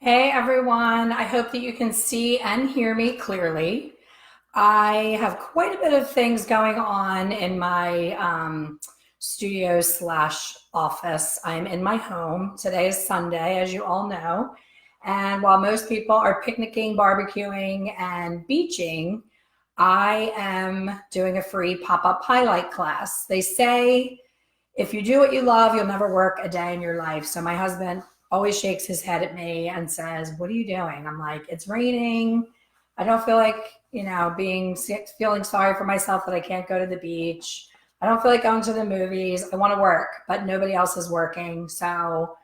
Hey everyone, I hope that you can see and hear me clearly. I have quite a bit of things going on in my studio slash office. I'm in my home. Today is Sunday, as you all know. And while most people are picnicking, barbecuing, and beaching, I am doing a free pop-up highlight class. They say if you do what you love, you'll never work a day in your life. So my husband always shakes his head at me and says, "What are you doing?" I'm like, "It's raining. I don't feel like, feeling sorry for myself that I can't go to the beach. I don't feel like going to the movies. I want to work, but nobody else is working." So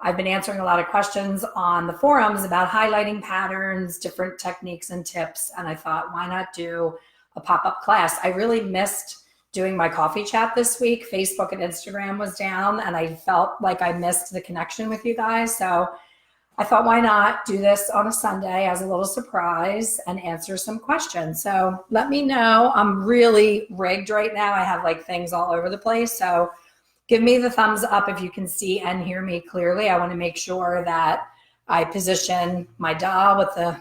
I've been answering a lot of questions on the forums about highlighting patterns, different techniques and tips. And I thought, why not do a pop-up class? I really missed doing my coffee chat this week. Facebook and Instagram was down and I felt like I missed the connection with you guys. So I thought, why not do this on a Sunday as a little surprise and answer some questions? So let me know. I'm really rigged right now. I have like things all over the place. So give me the thumbs up if you can see and hear me clearly. I want to make sure that I position my doll with the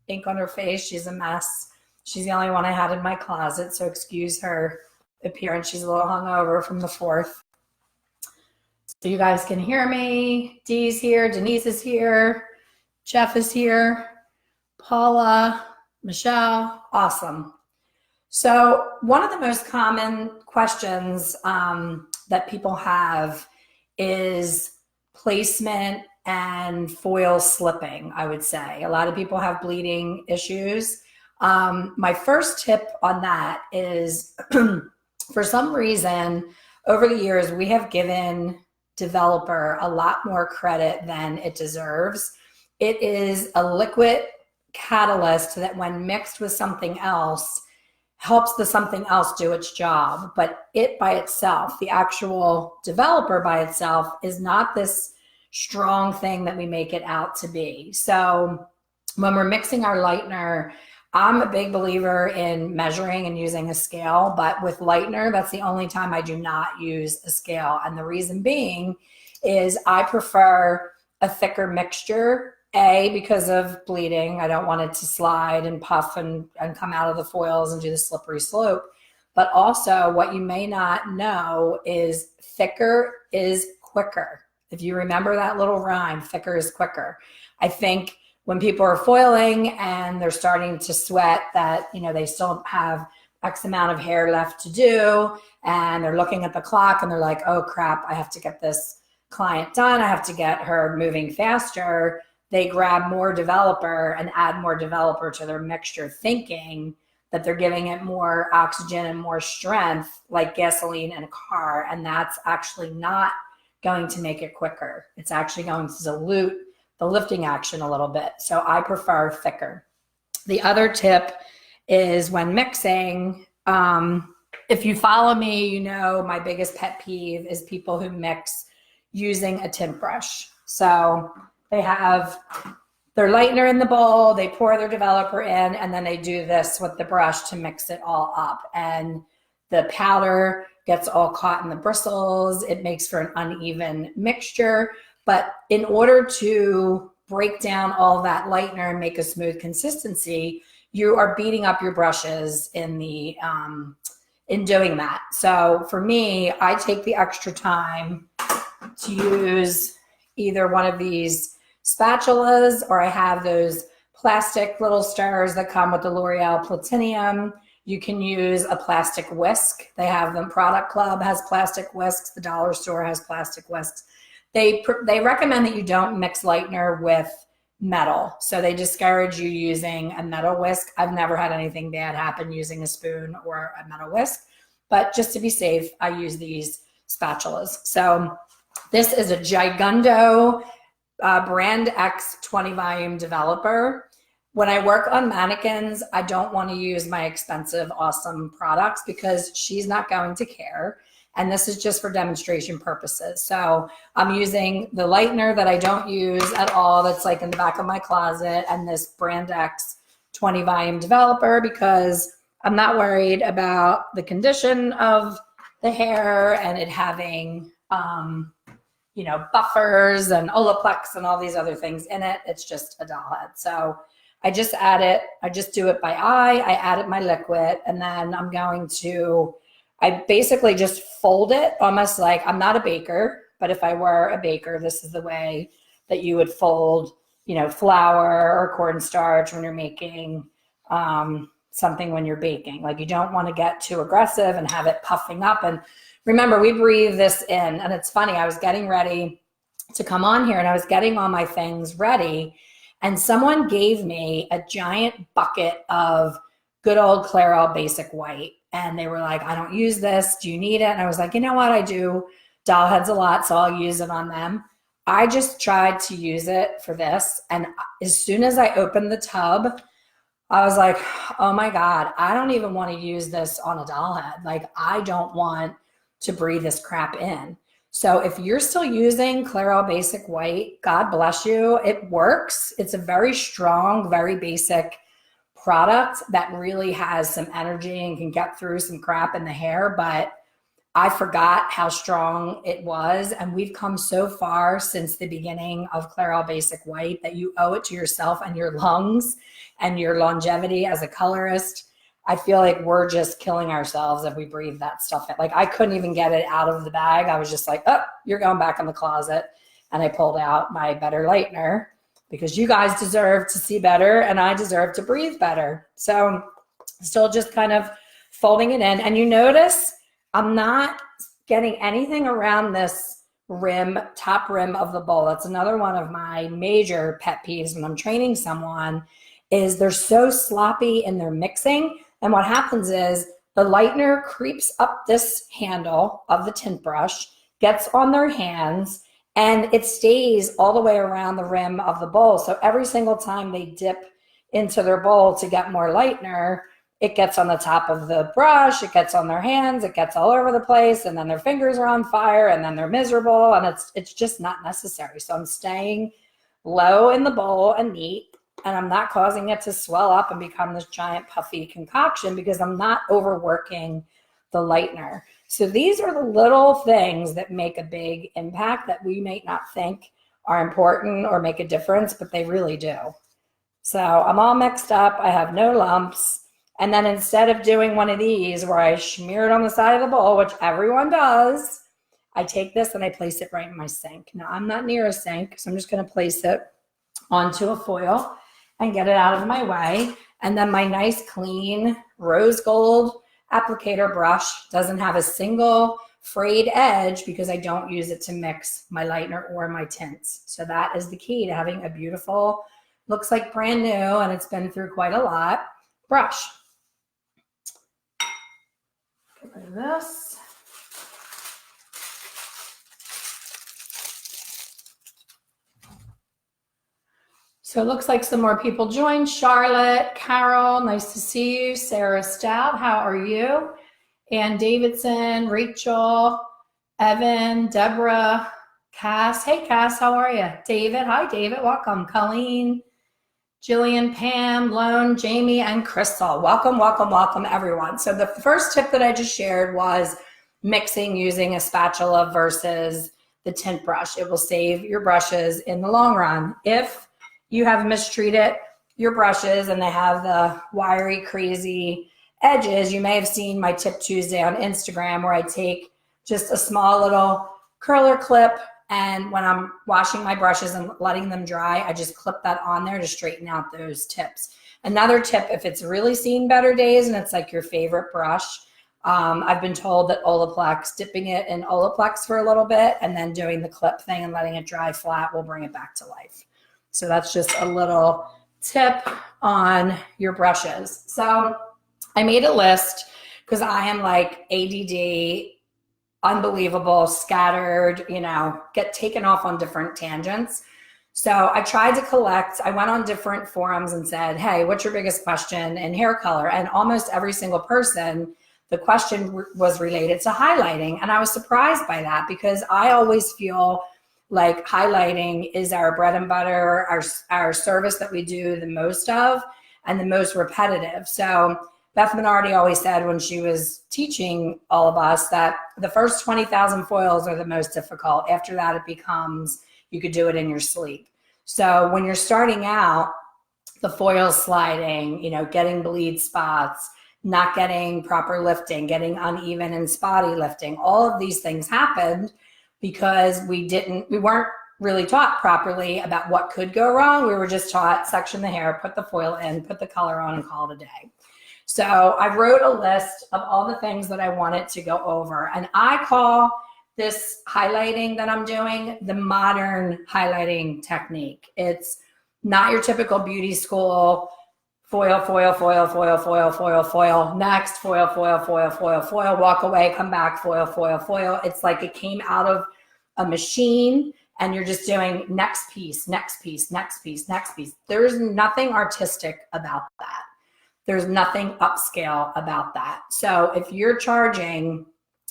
ink on her face. She's a mess. She's the only one I had in my closet, so excuse her appearance. She's a little hungover from the 4th. So you guys can hear me. Dee's here, Denise is here, Jeff is here, Paula, Michelle, awesome. So one of the most common questions that people have is placement and foil slipping, I would say. A lot of people have bleeding issues. My first tip on that is for some reason, over the years, we have given developer a lot more credit than it deserves. It is a liquid catalyst that when mixed with something else, helps the something else do its job. But it by itself, the actual developer by itself, is not this strong thing that we make it out to be. So when we're mixing our lightener, I'm a big believer in measuring and using a scale, but with lightener, that's the only time I do not use a scale. And the reason being is I prefer a thicker mixture, because of bleeding. I don't want it to slide and puff and come out of the foils and do the slippery slope. But also what you may not know is thicker is quicker. If you remember that little rhyme, thicker is quicker. I think when people are foiling and they're starting to sweat that, they still have X amount of hair left to do, and they're looking at the clock and they're like, oh crap, I have to get this client done. I have to get her moving faster. They grab more developer and add more developer to their mixture, thinking that they're giving it more oxygen and more strength like gasoline in a car. And that's actually not going to make it quicker. It's actually going to dilute the lifting action a little bit. So I prefer thicker. The other tip is when mixing, if you follow me, you know my biggest pet peeve is people who mix using a tint brush. So they have their lightener in the bowl, they pour their developer in, and then they do this with the brush to mix it all up. And the powder gets all caught in the bristles. It makes for an uneven mixture. But in order to break down all that lightener and make a smooth consistency, you are beating up your brushes in doing that. So for me, I take the extra time to use either one of these spatulas, or I have those plastic little stirrers that come with the L'Oreal Platinum. You can use a plastic whisk. They have them. Product Club has plastic whisks. The dollar store has plastic whisks. They recommend that you don't mix lightener with metal. So they discourage you using a metal whisk. I've never had anything bad happen using a spoon or a metal whisk, but just to be safe, I use these spatulas. So this is a Gigundo Brand X 20 volume developer. When I work on mannequins, I don't want to use my expensive, awesome products because she's not going to care. And this is just for demonstration purposes. So I'm using the lightener that I don't use at all, that's like in the back of my closet, and this Brand X 20 volume developer because I'm not worried about the condition of the hair and it having you know, buffers and Olaplex and all these other things in it. It's just a doll head. So I just add it. I just do it by eye. I added my liquid, and then I basically just fold it almost like, I'm not a baker, but if I were a baker, this is the way that you would fold, you know, flour or cornstarch when you're making something when you're baking. Like, you don't want to get too aggressive and have it puffing up. And remember, we breathe this in. And it's funny, I was getting ready to come on here and I was getting all my things ready, and someone gave me a giant bucket of good old Clairol Basic White. And they were like, I don't use this. Do you need it? And I was like, you know what? I do doll heads a lot, so I'll use it on them. I just tried to use it for this. And as soon as I opened the tub, I was like, oh my God, I don't even want to use this on a doll head. Like, I don't want to breathe this crap in. So if you're still using Clairol Basic White, God bless you. It works. It's a very strong, very basic product that really has some energy and can get through some crap in the hair, but I forgot how strong it was. And we've come so far since the beginning of Clairol Basic White that you owe it to yourself and your lungs and your longevity as a colorist. I feel like we're just killing ourselves if we breathe that stuff in. Like, I couldn't even get it out of the bag. I was just like, oh, you're going back in the closet. And I pulled out my Better Lightener because you guys deserve to see better and I deserve to breathe better. So still just kind of folding it in. And you notice I'm not getting anything around this rim, top rim of the bowl. That's another one of my major pet peeves when I'm training someone, is they're so sloppy in their mixing. And what happens is the lightener creeps up this handle of the tint brush, gets on their hands, and it stays all the way around the rim of the bowl. So every single time they dip into their bowl to get more lightener, it gets on the top of the brush, it gets on their hands, it gets all over the place, and then their fingers are on fire, and then they're miserable, and it's just not necessary. So I'm staying low in the bowl and neat, and I'm not causing it to swell up and become this giant puffy concoction because I'm not overworking the lightener. So these are the little things that make a big impact that we may not think are important or make a difference, but they really do. So I'm all mixed up. I have no lumps. And then instead of doing one of these where I smear it on the side of the bowl, which everyone does, I take this and I place it right in my sink. Now, I'm not near a sink, so I'm just going to place it onto a foil and get it out of my way. And then my nice, clean rose gold applicator brush doesn't have a single frayed edge because I don't use it to mix my lightener or my tints. So that is the key to having a beautiful, looks like brand new, and it's been through quite a lot, brush. Get rid of this. So it looks like some more people joined. Charlotte, Carol, nice to see you. Sarah Stout, how are you? Ann Davidson, Rachel, Evan, Deborah, Cass. Hey, Cass, how are you? David, hi, David, welcome. Colleen, Jillian, Pam, Lone, Jamie, and Crystal. Welcome, welcome, welcome, everyone. So the first tip that I just shared was mixing using a spatula versus the tint brush. It will save your brushes in the long run. If you have mistreated your brushes and they have the wiry, crazy edges, you may have seen my Tip Tuesday on Instagram where I take just a small little curler clip, and when I'm washing my brushes and letting them dry, I just clip that on there to straighten out those tips. Another tip, if it's really seen better days and it's like your favorite brush, I've been told that Olaplex, dipping it in Olaplex for a little bit and then doing the clip thing and letting it dry flat will bring it back to life. So that's just a little tip on your brushes. So I made a list because I am like ADD, unbelievable, scattered, you know, get taken off on different tangents. So I tried to collect, I went on different forums and said, hey, what's your biggest question in hair color? And almost every single person, the question was related to highlighting. And I was surprised by that because I always feel like highlighting is our bread and butter, our service that we do the most of and the most repetitive. So, Beth Minardi always said when she was teaching all of us that the first 20,000 foils are the most difficult. After that, it becomes, you could do it in your sleep. So when you're starting out, the foil sliding, you know, getting bleed spots, not getting proper lifting, getting uneven and spotty lifting, all of these things happened because we weren't really taught properly about what could go wrong. We were just taught section the hair, put the foil in, put the color on, and call it a day. So I wrote a list of all the things that I wanted to go over. And I call this highlighting that I'm doing the modern highlighting technique. It's not your typical beauty school, foil, foil, foil, foil, foil, foil, foil, next, foil, foil, foil, foil, foil, walk away, come back, foil, foil, foil. It's like it came out of a machine and you're just doing next piece, next piece, next piece, next piece. There's nothing artistic about that. There's nothing upscale about that. So if you're charging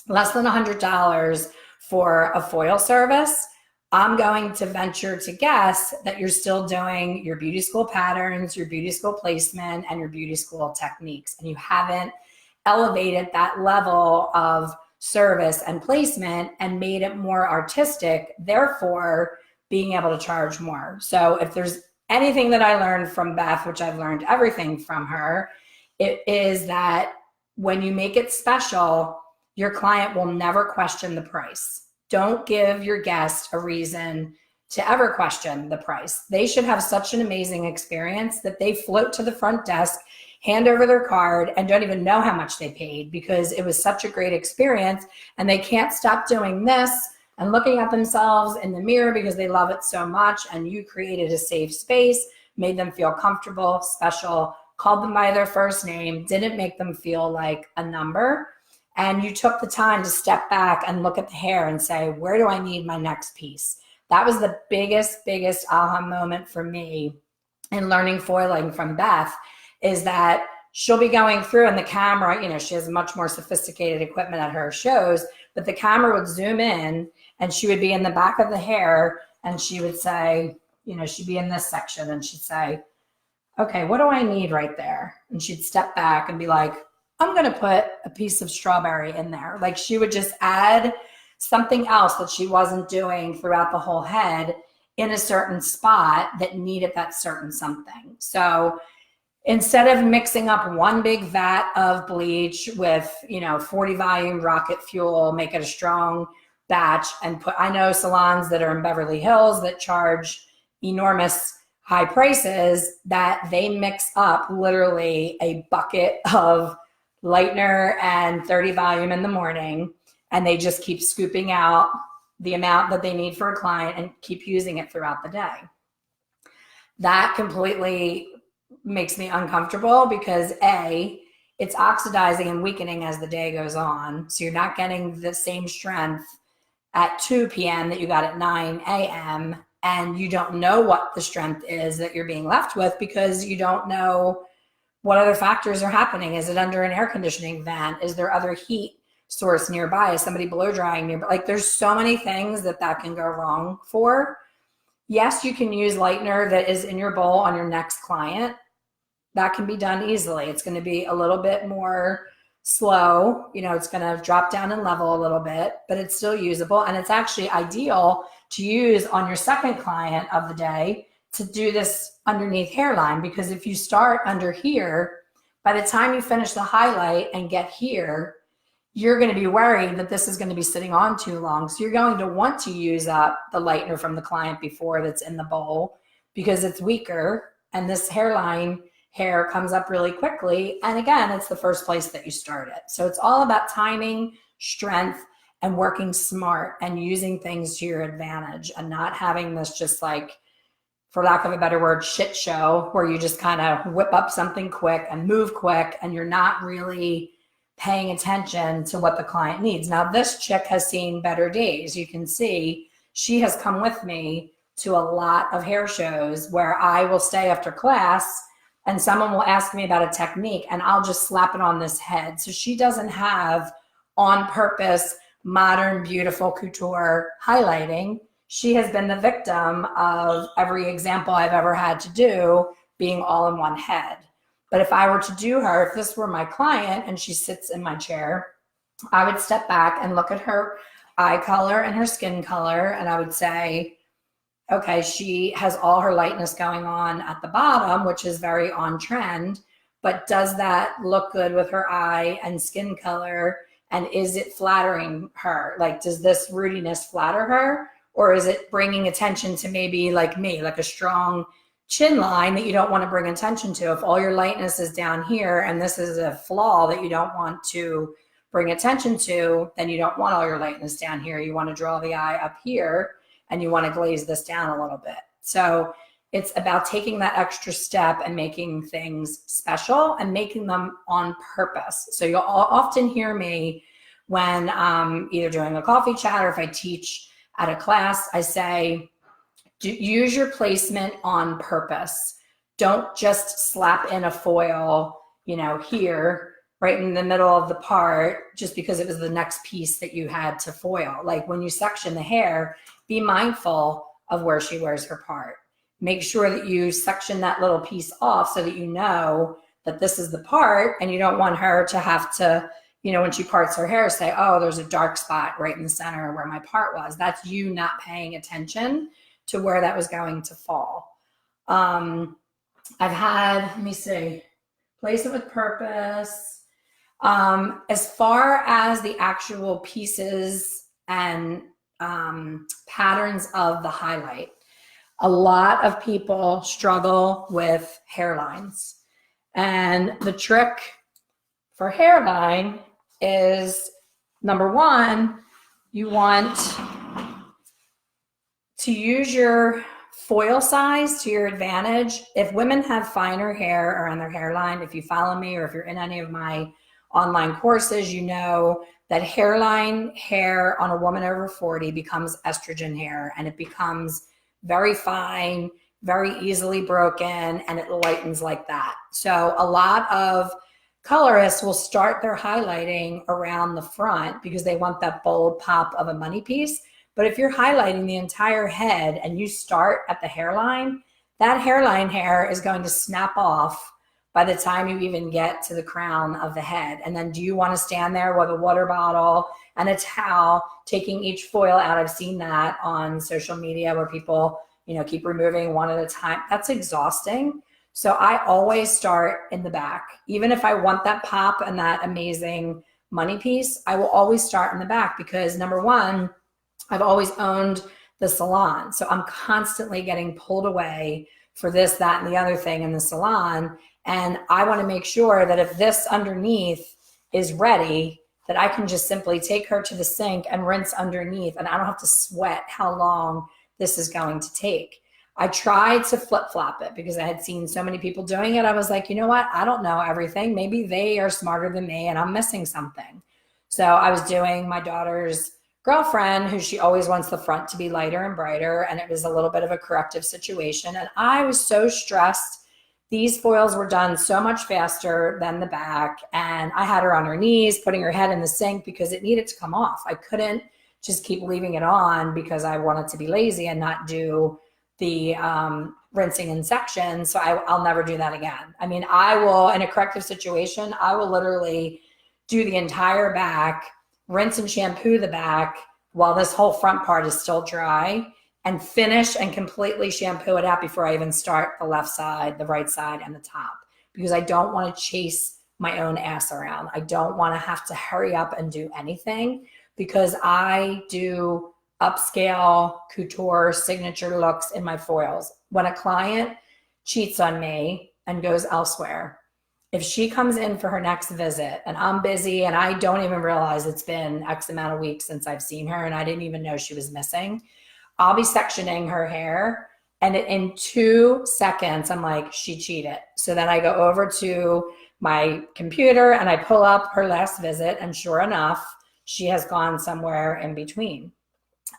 less than $100 for a foil service, I'm going to venture to guess that you're still doing your beauty school patterns, your beauty school placement, and your beauty school techniques. And you haven't elevated that level of service and placement and made it more artistic, therefore being able to charge more. So if there's anything that I learned from Beth, which I've learned everything from her, it is that when you make it special, your client will never question the price. Don't give your guest a reason to ever question the price. They should have such an amazing experience that they float to the front desk, hand over their card, and don't even know how much they paid because it was such a great experience, and they can't stop doing this and looking at themselves in the mirror because they love it so much, and you created a safe space, made them feel comfortable, special, called them by their first name, didn't make them feel like a number, and you took the time to step back and look at the hair and say, where do I need my next piece? That was the biggest aha moment for me in learning foiling from Beth, is that she'll be going through and the camera, you know, she has much more sophisticated equipment at her shows, but the camera would zoom in and she would be in the back of the hair and she would say, you know, she'd be in this section and she'd say, okay, what do I need right there? And she'd step back and be like, I'm going to put a piece of strawberry in there. Like she would just add something else that she wasn't doing throughout the whole head in a certain spot that needed that certain something. So instead of mixing up one big vat of bleach with, you know, 40 volume rocket fuel, make it a strong batch and put, I know salons that are in Beverly Hills that charge enormous high prices that they mix up literally a bucket of lightener and 30 volume in the morning, and they just keep scooping out the amount that they need for a client and keep using it throughout the day. That completely makes me uncomfortable because A, it's oxidizing and weakening as the day goes on. So you're not getting the same strength at 2 p.m. that you got at 9 a.m. And you don't know what the strength is that you're being left with because you don't know what other factors are happening. Is it under an air conditioning vent? Is there other heat source nearby? Is somebody blow drying nearby? Like there's so many things that can go wrong for. Yes, you can use lightener that is in your bowl on your next client. That can be done easily. It's going to be a little bit more slow. You know, it's going to drop down in level a little bit, but it's still usable. And it's actually ideal to use on your second client of the day to do this underneath hairline, because if you start under here, by the time you finish the highlight and get here, you're going to be worried that this is going to be sitting on too long. So you're going to want to use up the lightener from the client before that's in the bowl because it's weaker and this hairline hair comes up really quickly. And again, it's the first place that you start it. So it's all about timing, strength, and working smart and using things to your advantage and not having this just like, for lack of a better word, shit show where you just kind of whip up something quick and move quick and you're not really paying attention to what the client needs. Now, this chick has seen better days. You can see she has come with me to a lot of hair shows where I will stay after class and someone will ask me about a technique and I'll just slap it on this head. So she doesn't have on purpose, modern, beautiful couture highlighting. She has been the victim of every example I've ever had to do being all in one head. But if I were to do her, if this were my client and she sits in my chair, I would step back and look at her eye color and her skin color, and I would say, okay, she has all her lightness going on at the bottom, which is very on trend, but does that look good with her eye and skin color? And is it flattering her? Like, does this rudiness flatter her? Or is it bringing attention to maybe like me, like a strong chin line that you don't want to bring attention to? If all your lightness is down here and this is a flaw that you don't want to bring attention to, then you don't want all your lightness down here. You want to draw the eye up here and you want to glaze this down a little bit. So it's about taking that extra step and making things special and making them on purpose. So you'll often hear me when I'm either doing a coffee chat or if I teach at a class, I say, use your placement on purpose. Don't just slap in a foil, you know, here, right in the middle of the part, just because it was the next piece that you had to foil. Like when you section the hair, be mindful of where she wears her part. Make sure that you section that little piece off so that you know that this is the part, and you don't want her to have to, you know, when she parts her hair, say, oh, there's a dark spot right in the center where my part was. That's you not paying attention to where that was going to fall. I've had, let me see, place it with purpose. As far as the actual pieces and patterns of the highlight, a lot of people struggle with hairlines. And the trick for hairline is, number one, you want to use your foil size to your advantage. If women have finer hair around their hairline, if you follow me or if you're in any of my online courses, you know that hairline hair on a woman over 40 becomes estrogen hair, and it becomes very fine, very easily broken, and it lightens like that. So a lot of colorists will start their highlighting around the front because they want that bold pop of a money piece. But if you're highlighting the entire head and you start at the hairline, that hairline hair is going to snap off by the time you even get to the crown of the head. And then do you want to stand there with a water bottle and a towel, taking each foil out? I've seen that on social media where people, you know, keep removing one at a time. That's exhausting. So I always start in the back. Even if I want that pop and that amazing money piece, I will always start in the back because, number one, I've always owned the salon. So I'm constantly getting pulled away for this, that, and the other thing in the salon. And I want to make sure that if this underneath is ready, that I can just simply take her to the sink and rinse underneath, and I don't have to sweat how long this is going to take. I tried to flip-flop it because I had seen so many people doing it. I was like, you know what? I don't know everything. Maybe they are smarter than me and I'm missing something. So I was doing my daughter's girlfriend, who she always wants the front to be lighter and brighter, and it was a little bit of a corrective situation. And I was so stressed. These foils were done so much faster than the back, and I had her on her knees, putting her head in the sink because it needed to come off. I couldn't just keep leaving it on because I wanted to be lazy and not do the rinsing in sections. So I'll never do that again. I mean, I will, in a corrective situation, I will literally do the entire back, rinse and shampoo the back while this whole front part is still dry, and finish and completely shampoo it out before I even start the left side, the right side, and the top, because I don't want to chase my own ass around. I don't want to have to hurry up and do anything because I do upscale couture signature looks in my foils. When a client cheats on me and goes elsewhere, if she comes in for her next visit and I'm busy and I don't even realize it's been X amount of weeks since I've seen her and I didn't even know she was missing, I'll be sectioning her hair, and in 2 seconds, I'm like, she cheated. So then I go over to my computer and I pull up her last visit, and sure enough, she has gone somewhere in between.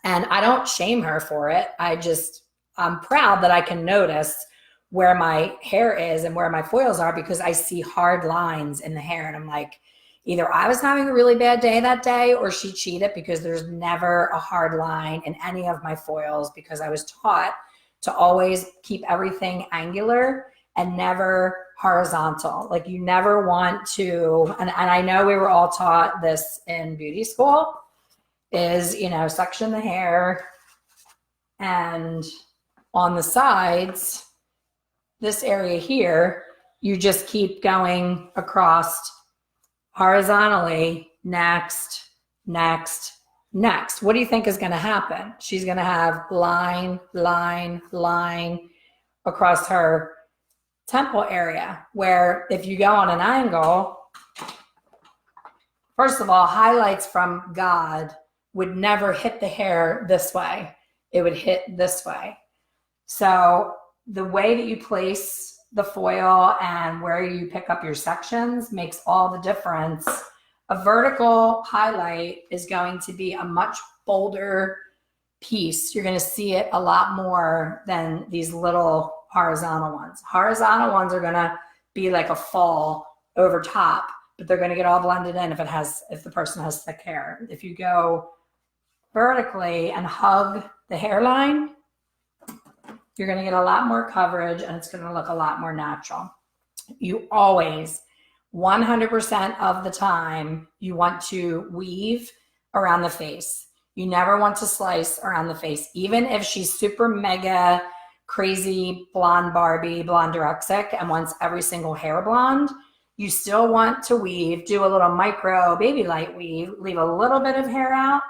And I don't shame her for it. I'm proud that I can notice where my hair is and where my foils are because I see hard lines in the hair. And I'm like, either I was having a really bad day that day or she cheated, because there's never a hard line in any of my foils because I was taught to always keep everything angular and never horizontal. Like you never want to, and I know we were all taught this in beauty school, is, you know, section the hair, and on the sides, this area here, you just keep going across horizontally, next, next, next. What do you think is going to happen? She's going to have line, line, line across her temple area, where if you go on an angle, first of all, highlights from God would never hit the hair this way. It would hit this way. So the way that you place the foil and where you pick up your sections makes all the difference. A vertical highlight is going to be a much bolder piece. You're going to see it a lot more than these little horizontal ones. Horizontal ones are going to be like a fall over top, but they're going to get all blended in if the person has thick hair. If you go vertically and hug the hairline, you're going to get a lot more coverage and it's going to look a lot more natural. You always, 100% of the time, you want to weave around the face. You never want to slice around the face. Even if she's super mega crazy blonde Barbie, blondorexic, and wants every single hair blonde, you still want to weave, do a little micro baby light weave, leave a little bit of hair out.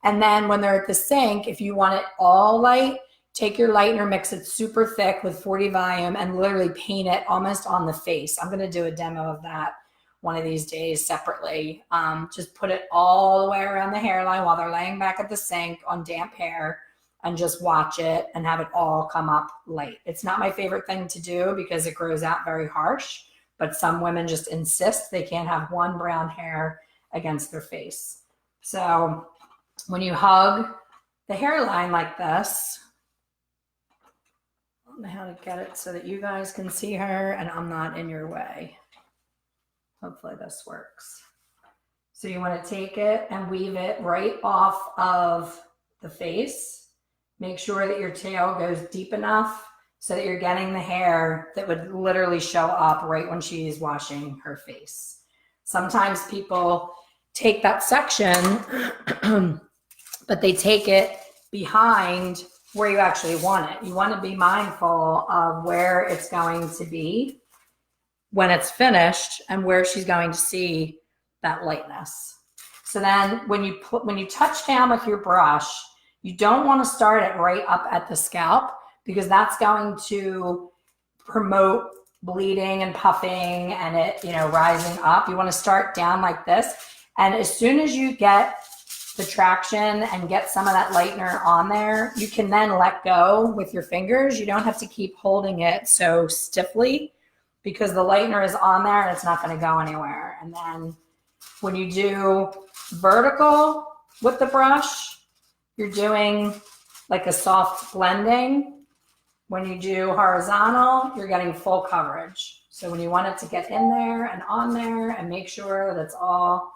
And then when they're at the sink, if you want it all light, take your lightener, mix it super thick with 40 volume, and literally paint it almost on the face. I'm going to do a demo of that one of these days separately. Just put it all the way around the hairline while they're laying back at the sink on damp hair, and just watch it and have it all come up light. It's not my favorite thing to do because it grows out very harsh, but some women just insist they can't have one brown hair against their face. So when you hug the hairline like this, I don't know how to get it so that you guys can see her and I'm not in your way. Hopefully this works. So you want to take it and weave it right off of the face. Make sure that your tail goes deep enough so that you're getting the hair that would literally show up right when she's washing her face. Sometimes people take that section, but they take it behind where you actually want it. You want to be mindful of where it's going to be when it's finished and where she's going to see that lightness. So then when you touch down with your brush, you don't want to start it right up at the scalp because that's going to promote bleeding and puffing and it, rising up. You want to start down like this. And as soon as you get the traction and get some of that lightener on there, you can then let go with your fingers. You don't have to keep holding it so stiffly because the lightener is on there and it's not going to go anywhere. And then when you do vertical with the brush, you're doing like a soft blending. When you do horizontal, you're getting full coverage. So when you want it to get in there and on there and make sure that it's all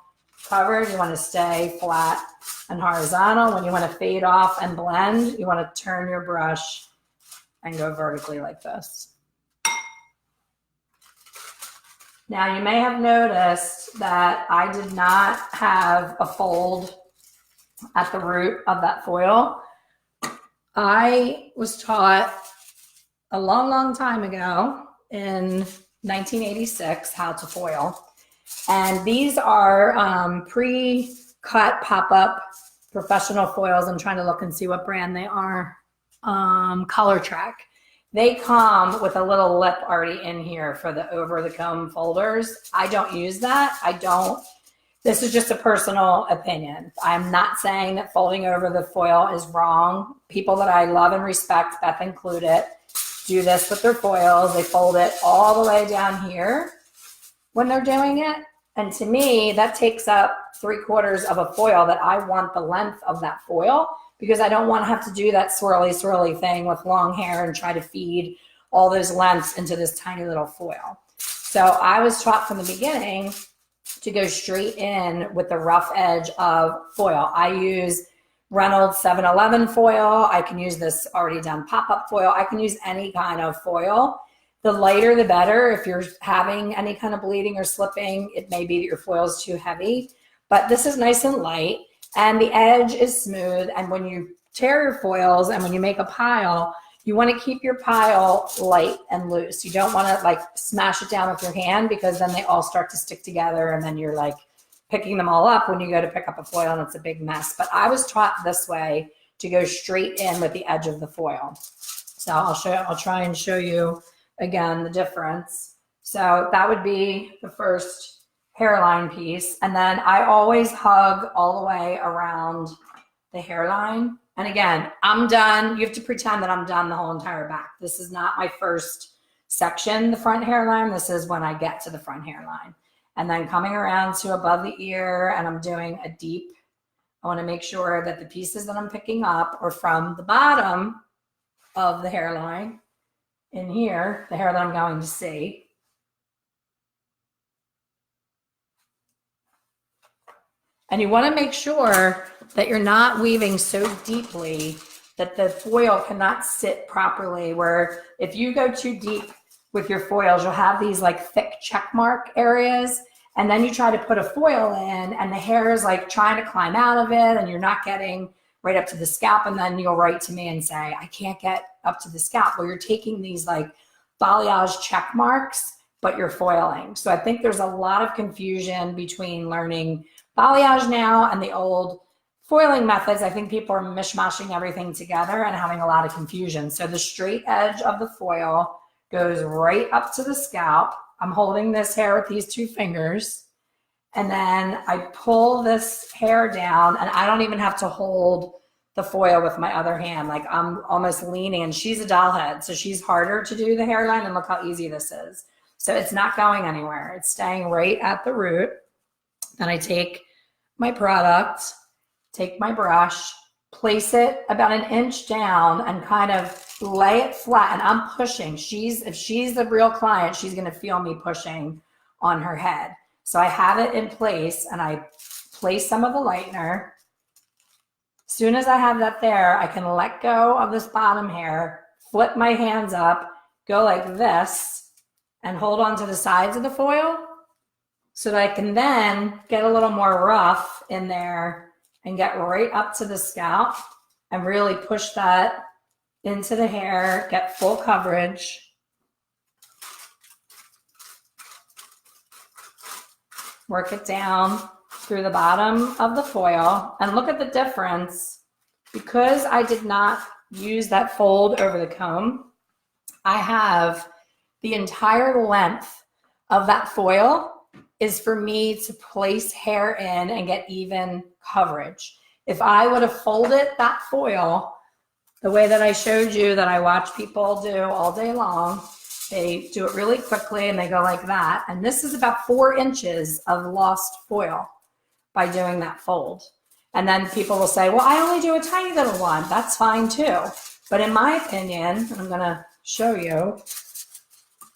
covered, you want to stay flat and horizontal. When you want to fade off and blend, you want to turn your brush and go vertically like this. Now you may have noticed that I did not have a fold at the root of that foil. I was taught a long, long time ago in 1986 how to foil. And these are pre-cut pop-up professional foils. I'm trying to look and see what brand they are. Color Track. They come with a little lip already in here for the over-the-comb folders. I don't use that. This is just a personal opinion. I'm not saying that folding over the foil is wrong. People that I love and respect, Beth included, do this with their foils. They fold it all the way down here when they're doing it. And to me, that takes up 3/4 of a foil that I want the length of that foil because I don't want to have to do that swirly thing with long hair and try to feed all those lengths into this tiny little foil. So I was taught from the beginning to go straight in with the rough edge of foil. I use Reynolds 711 foil. I can use this already done pop-up foil. I can use any kind of foil The lighter, the better. If you're having any kind of bleeding or slipping, it may be that your foil is too heavy, but this is nice and light and the edge is smooth. And when you tear your foils and when you make a pile, you want to keep your pile light and loose. You don't want to like smash it down with your hand because then they all start to stick together and then you're like picking them all up when you go to pick up a foil and it's a big mess. But I was taught this way, to go straight in with the edge of the foil. So I'll try and show you again the difference. So that would be the first hairline piece. And then I always hug all the way around the hairline. And again, I'm done. You have to pretend that I'm done the whole entire back. This is not my first section, the front hairline. This is when I get to the front hairline. And then coming around to above the ear, and I'm doing a deep, I want to make sure that the pieces that I'm picking up are from the bottom of the hairline in here, the hair that I'm going to see. And you want to make sure that you're not weaving so deeply that the foil cannot sit properly, where if you go too deep with your foils, you'll have these like thick check mark areas. And then you try to put a foil in and the hair is like trying to climb out of it and you're not getting right up to the scalp. And then you'll write to me and say, I can't get up to the scalp. Well, you're taking these like balayage check marks, but you're foiling. So I think there's a lot of confusion between learning balayage now and the old foiling methods. I think people are mishmashing everything together and having a lot of confusion. So the straight edge of the foil goes right up to the scalp. I'm holding this hair with these two fingers, and then I pull this hair down, and I don't even have to hold the foil with my other hand. Like I'm almost leaning, and she's a doll head, so she's harder to do the hairline, and look how easy this is. So it's not going anywhere. It's staying right at the root. Then I take my product, take my brush, place it about an inch down and kind of lay it flat, and I'm pushing. If she's the real client, she's going to feel me pushing on her head. So I have it in place and I place some of the lightener. As soon as I have that there, I can let go of this bottom hair, flip my hands up, go like this, and hold on to the sides of the foil so that I can then get a little more rough in there and get right up to the scalp and really push that into the hair, get full coverage. Work it down through the bottom of the foil, and look at the difference. Because I did not use that fold over the comb, I have the entire length of that foil is for me to place hair in and get even coverage. If I would have folded that foil the way that I showed you, that I watch people do all day long, they do it really quickly and they go like that. And this is about 4 inches of lost foil by doing that fold. And then people will say, well, I only do a tiny little one. That's fine too. But in my opinion, I'm gonna show you,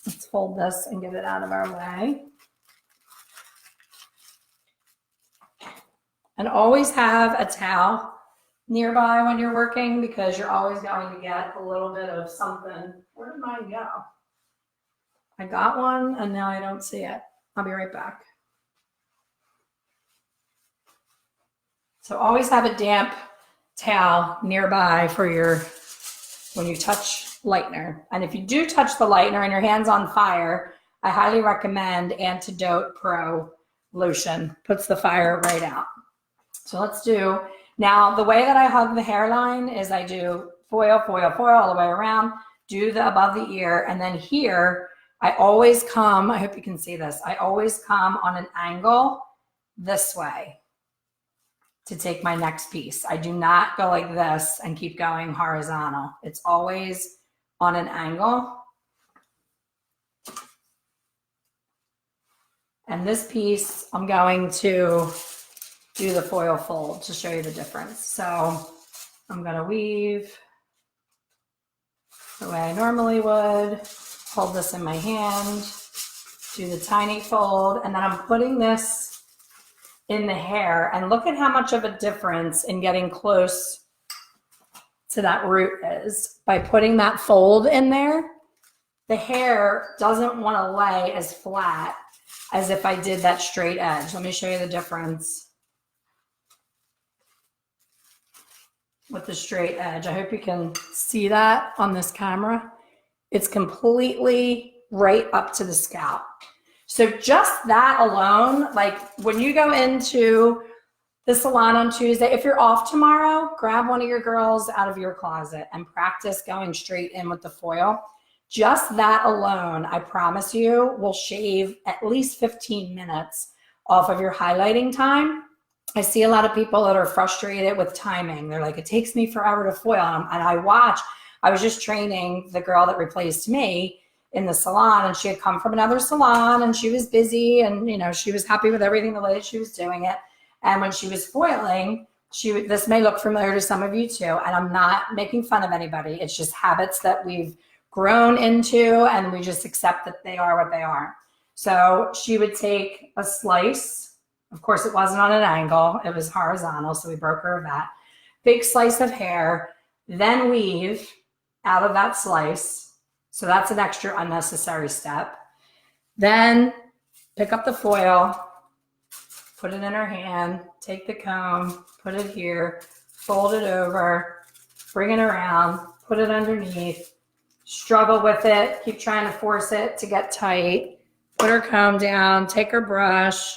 let's fold this and get it out of our way. And always have a towel nearby when you're working, because you're always going to get a little bit of something. Where did mine go? I got one and now I don't see it. I'll be right back. So always have a damp towel nearby for when you touch lightener. And if you do touch the lightener and your hand's on fire, I highly recommend Antidote Pro lotion. Puts the fire right out. So let's do, now the way that I hug the hairline is I do foil, foil, foil all the way around, do the above the ear, and then here I always come, I hope you can see this, I always come on an angle this way to take my next piece. I do not go like this and keep going horizontal. It's always on an angle. And this piece, I'm going to do the foil fold to show you the difference. So I'm going to weave the way I normally would, hold this in my hand, do the tiny fold, and then I'm putting this in the hair. And look at how much of a difference in getting close to that root is by putting that fold in there. the hair doesn't want to lay as flat as if I did that straight edge. Let me show you the difference with the straight edge. I hope you can see that on this camera. It's completely right up to the scalp. So just that alone, like when you go into the salon on Tuesday, if you're off tomorrow, grab one of your girls out of your closet and practice going straight in with the foil. Just that alone, I promise you, will shave at least 15 minutes off of your highlighting time. I see a lot of people that are frustrated with timing. They're like, it takes me forever to foil. And I was just training the girl that replaced me in the salon, and she had come from another salon and she was busy, and you know, she was happy with everything the way that she was doing it. And when she was foiling, this may look familiar to some of you too, and I'm not making fun of anybody. It's just habits that we've grown into, and we just accept that they are what they are. So she would take a slice. Of course, it wasn't on an angle. It was horizontal, so we broke her of that. Big slice of hair, then weave out of that slice. So that's an extra unnecessary step. Then pick up the foil, put it in her hand, take the comb, put it here, fold it over, bring it around, put it underneath, struggle with it, keep trying to force it to get tight, put her comb down, take her brush.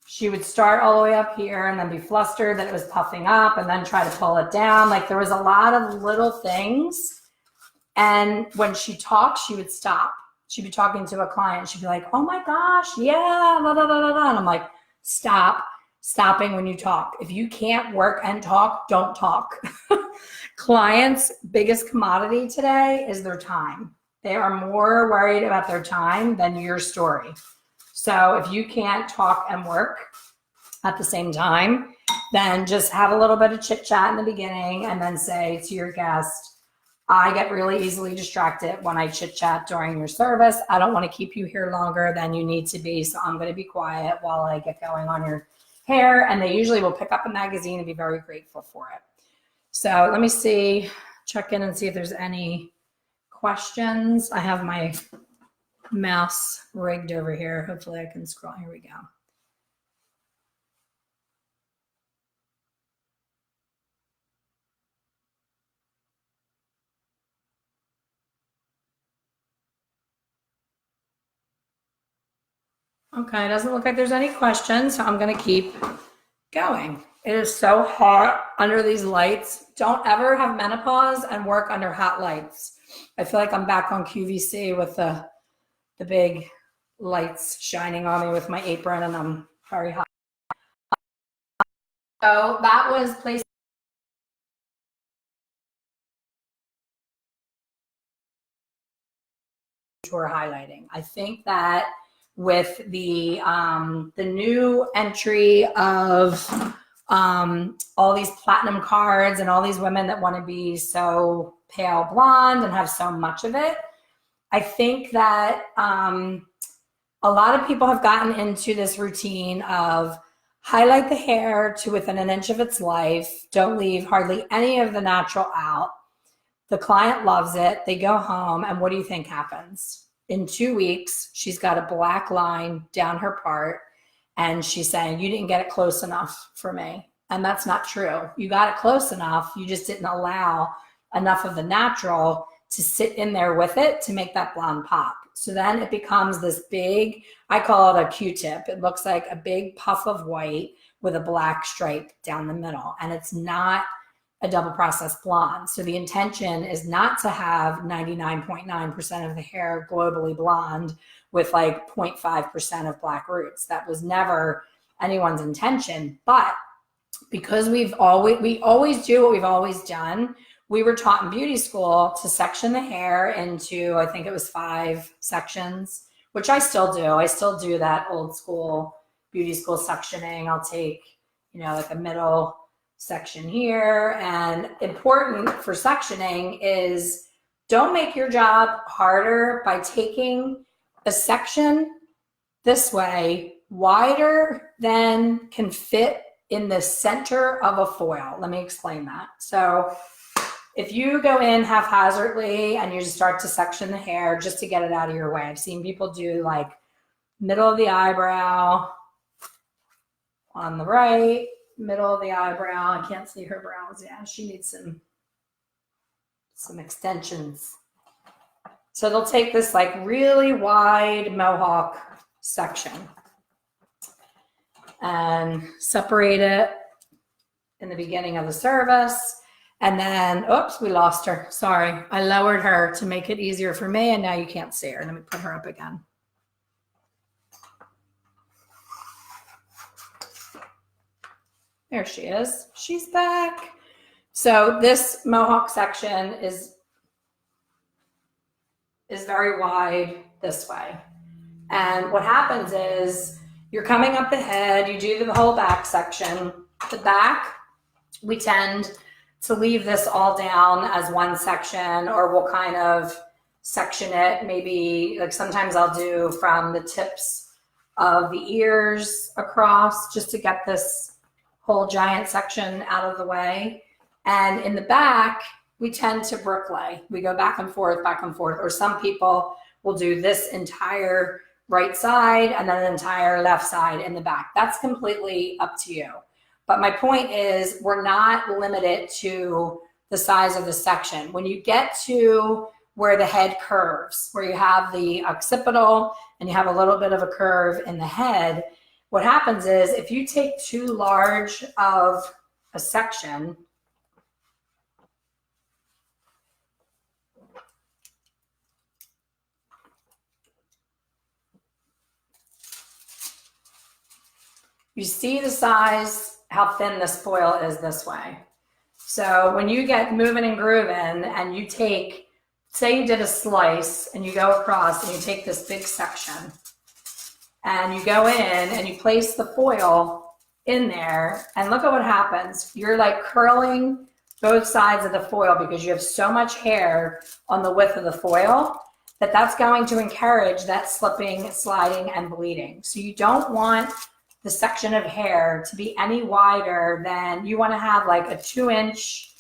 She would start all the way up here and then be flustered that it was puffing up, and then try to pull it down. Like there was a lot of little things. And when she talked, she would stop. She'd be talking to a client. She'd be like, oh my gosh, yeah, blah, blah, blah, blah, blah. And I'm like, stopping when you talk. If you can't work and talk, don't talk. Clients' biggest commodity today is their time. They are more worried about their time than your story. So if you can't talk and work at the same time, then just have a little bit of chit chat in the beginning and then say to your guest, I get really easily distracted when I chit chat during your service. I don't want to keep you here longer than you need to be, so I'm going to be quiet while I get going on your hair. And they usually will pick up a magazine and be very grateful for it. So let me see, check in and see if there's any questions. I have my mouse rigged over here. Hopefully I can scroll. Here we go. Okay, it doesn't look like there's any questions, so I'm going to keep going. It is so hot under these lights. Don't ever have menopause and work under hot lights. I feel like I'm back on QVC with the big lights shining on me with my apron, and I'm very hot. So that was place tour highlighting. I think that with the new entry of all these platinum cards and all these women that want to be so pale blonde and have so much of it, I think that a lot of people have gotten into this routine of highlight the hair to within an inch of its life, don't leave hardly any of the natural out. The client loves it. They go home, and what do you think happens? In 2 weeks, she's got a black line down her part, and she's saying, you didn't get it close enough for me. And that's not true. You got it close enough. You just didn't allow enough of the natural to sit in there with it to make that blonde pop. So then it becomes this big, I call it a Q-tip. It looks like a big puff of white with a black stripe down the middle. And it's not a double processed blonde. So the intention is not to have 99.9% of the hair globally blonde with like 0.5% of black roots. That was never anyone's intention. But because we always do what we've always done, we were taught in beauty school to section the hair into, I think it was 5 sections, which I still do. I still do that old school beauty school sectioning. I'll take, like a middle section here. And important for sectioning is don't make your job harder by taking a section this way wider than can fit in the center of a foil. Let me explain that. So if you go in haphazardly and you just start to section the hair just to get it out of your way, I've seen people do like middle of the eyebrow on the right, middle of the eyebrow. I can't see her brows. Yeah, she needs some extensions. So they'll take this like really wide mohawk section and separate it in the beginning of the service. And then, oops, we lost her. Sorry. I lowered her to make it easier for me, and now you can't see her. Let me put her up again. There she is. She's back. So this mohawk section is very wide this way. And what happens is you're coming up the head, you do the whole back section. The back, we tend to leave this all down as one section, or we'll kind of section it. Maybe like sometimes I'll do from the tips of the ears across just to get this whole giant section out of the way. And in the back, we tend to brooklay. We go back and forth, or some people will do this entire right side and then an entire left side in the back. That's completely up to you. But my point is we're not limited to the size of the section. When you get to where the head curves, where you have the occipital and you have a little bit of a curve in the head, what happens is if you take too large of a section, you see the size, how thin this foil is this way. So when you get moving and grooving and you take, say you did a slice and you go across and you take this big section and you go in and you place the foil in there, and look at what happens. You're like curling both sides of the foil because you have so much hair on the width of the foil that that's going to encourage that slipping, sliding, and bleeding. So you don't want the section of hair to be any wider than, you want to have like a 2-inch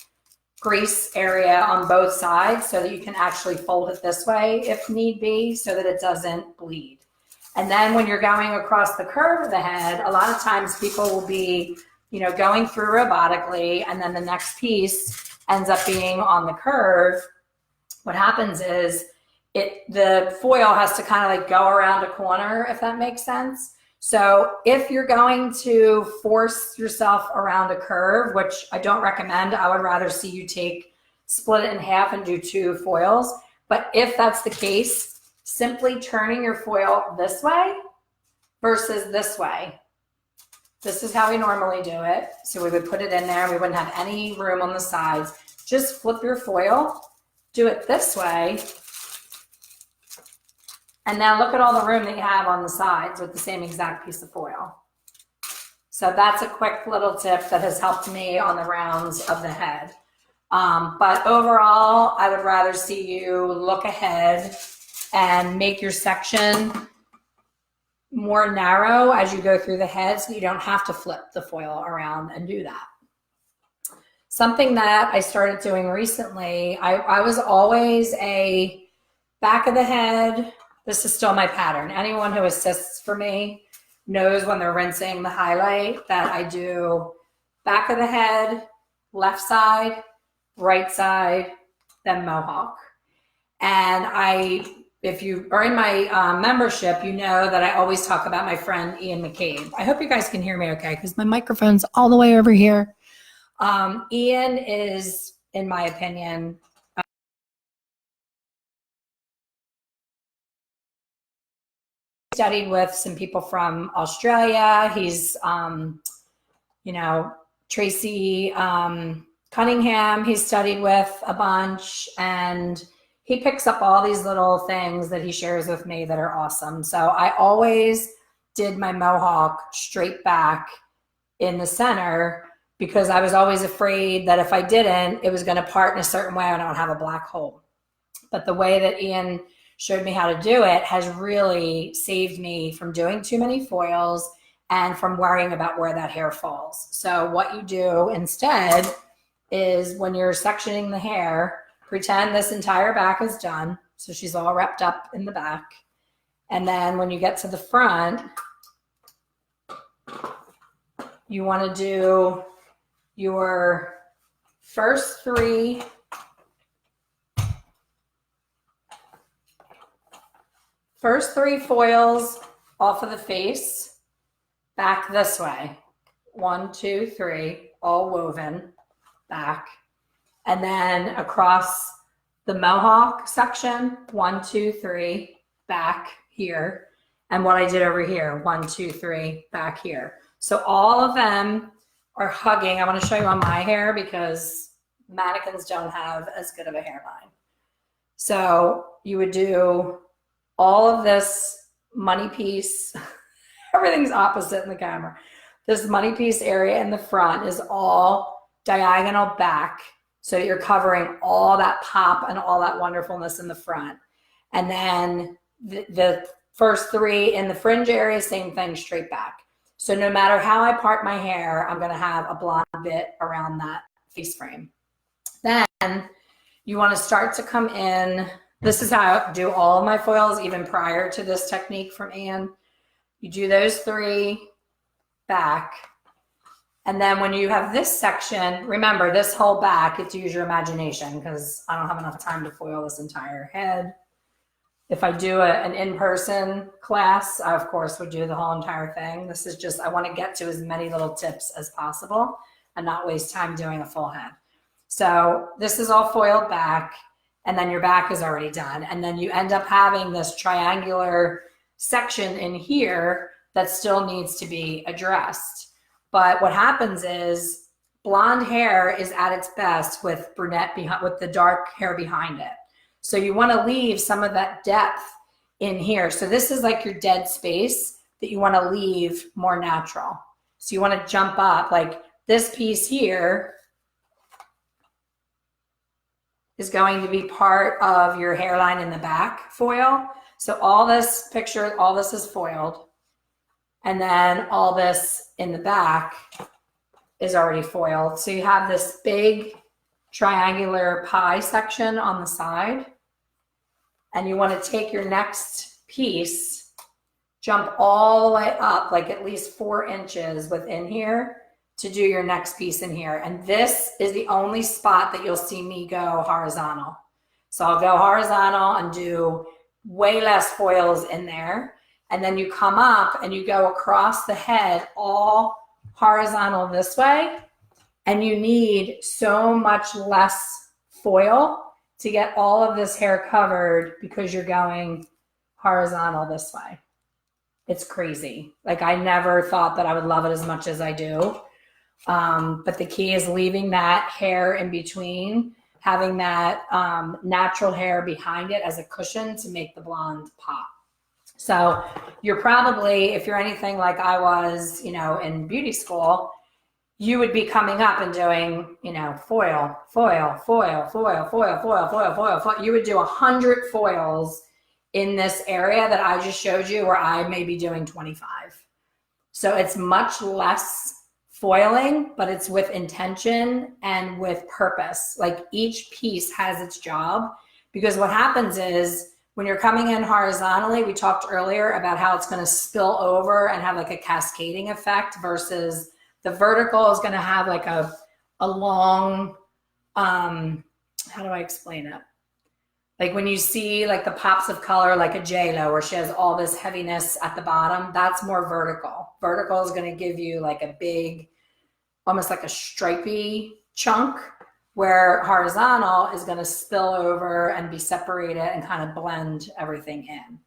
grease area on both sides so that you can actually fold it this way if need be so that it doesn't bleed. And then when you're going across the curve of the head, a lot of times people will be, going through robotically, and then the next piece ends up being on the curve. What happens is the foil has to kind of like go around a corner, if that makes sense. So if you're going to force yourself around a curve, which I don't recommend, I would rather see you split it in half and do 2 foils. But if that's the case, simply turning your foil this way versus this way. This is how we normally do it. So we would put it in there. We wouldn't have any room on the sides. Just flip your foil, do it this way. And now look at all the room that you have on the sides with the same exact piece of foil. So that's a quick little tip that has helped me on the rounds of the head. But overall, I would rather see you look ahead and make your section more narrow as you go through the head so you don't have to flip the foil around and do that. Something that I started doing recently, I was always a back of the head. This is still my pattern. Anyone who assists for me knows when they're rinsing the highlight that I do back of the head, left side, right side, then mohawk. And if you are in my membership, you know that I always talk about my friend Ian McCabe. I hope you guys can hear me okay because my microphone's all the way over here. Ian is, in my opinion, studied with some people from Australia. He's, Tracy Cunningham, he's studied with a bunch, and he picks up all these little things that he shares with me that are awesome. So I always did my mohawk straight back in the center because I was always afraid that if I didn't, it was going to part in a certain way and I would have a black hole. But the way that Ian showed me how to do it has really saved me from doing too many foils and from worrying about where that hair falls. So what you do instead is when you're sectioning the hair, pretend this entire back is done. So she's all wrapped up in the back. And then when you get to the front, you want to do your first three foils off of the face, back this way. 1, 2, 3, all woven back. And then across the mohawk section, 1, 2, 3, back here. And what I did over here, 1, 2, 3, back here. So all of them are hugging. I want to show you on my hair because mannequins don't have as good of a hairline. So you would do all of this money piece. Everything's opposite in the camera. This money piece area in the front is all diagonal back. So you're covering all that pop and all that wonderfulness in the front. And then the first three in the fringe area, same thing, straight back. So no matter how I part my hair, I'm going to have a blonde bit around that face frame. Then you want to start to come in. This is how I do all of my foils, even prior to this technique from Anne. You do those three back. And then when you have this section, remember this whole back, you have to use your imagination because I don't have enough time to foil this entire head. If I do an in-person class, I of course would do the whole entire thing. This is just, I want to get to as many little tips as possible and not waste time doing a full head. So this is all foiled back, and then your back is already done. And then you end up having this triangular section in here that still needs to be addressed. But what happens is blonde hair is at its best with brunette with the dark hair behind it. So you want to leave some of that depth in here. So this is like your dead space that you want to leave more natural. So you want to jump up, like this piece here is going to be part of your hairline in the back foil. So all this picture, all this is foiled. And then all this in the back is already foiled. So you have this big triangular pie section on the side. And you want to take your next piece, jump all the way up, like at least 4 inches within here to do your next piece in here. And this is the only spot that you'll see me go horizontal. So I'll go horizontal and do way less foils in there. And then you come up and you go across the head all horizontal this way. And you need so much less foil to get all of this hair covered because you're going horizontal this way. It's crazy. Like I never thought that I would love it as much as I do. But the key is leaving that hair in between, having that natural hair behind it as a cushion to make the blonde pop. So you're probably, if you're anything like I was, in beauty school, you would be coming up and doing, foil, foil, foil, foil, foil, foil, foil, foil, foil. You would do 100 foils in this area that I just showed you where I may be doing 25. So it's much less foiling, but it's with intention and with purpose. Like each piece has its job, because what happens is when you're coming in horizontally, we talked earlier about how it's going to spill over and have like a cascading effect versus the vertical is going to have like a long, how do I explain it? Like when you see like the pops of color, like a J-Lo where she has all this heaviness at the bottom, that's more vertical. Vertical is going to give you like a big, almost like a stripy chunk, where horizontal is going to spill over and be separated and kind of blend everything in.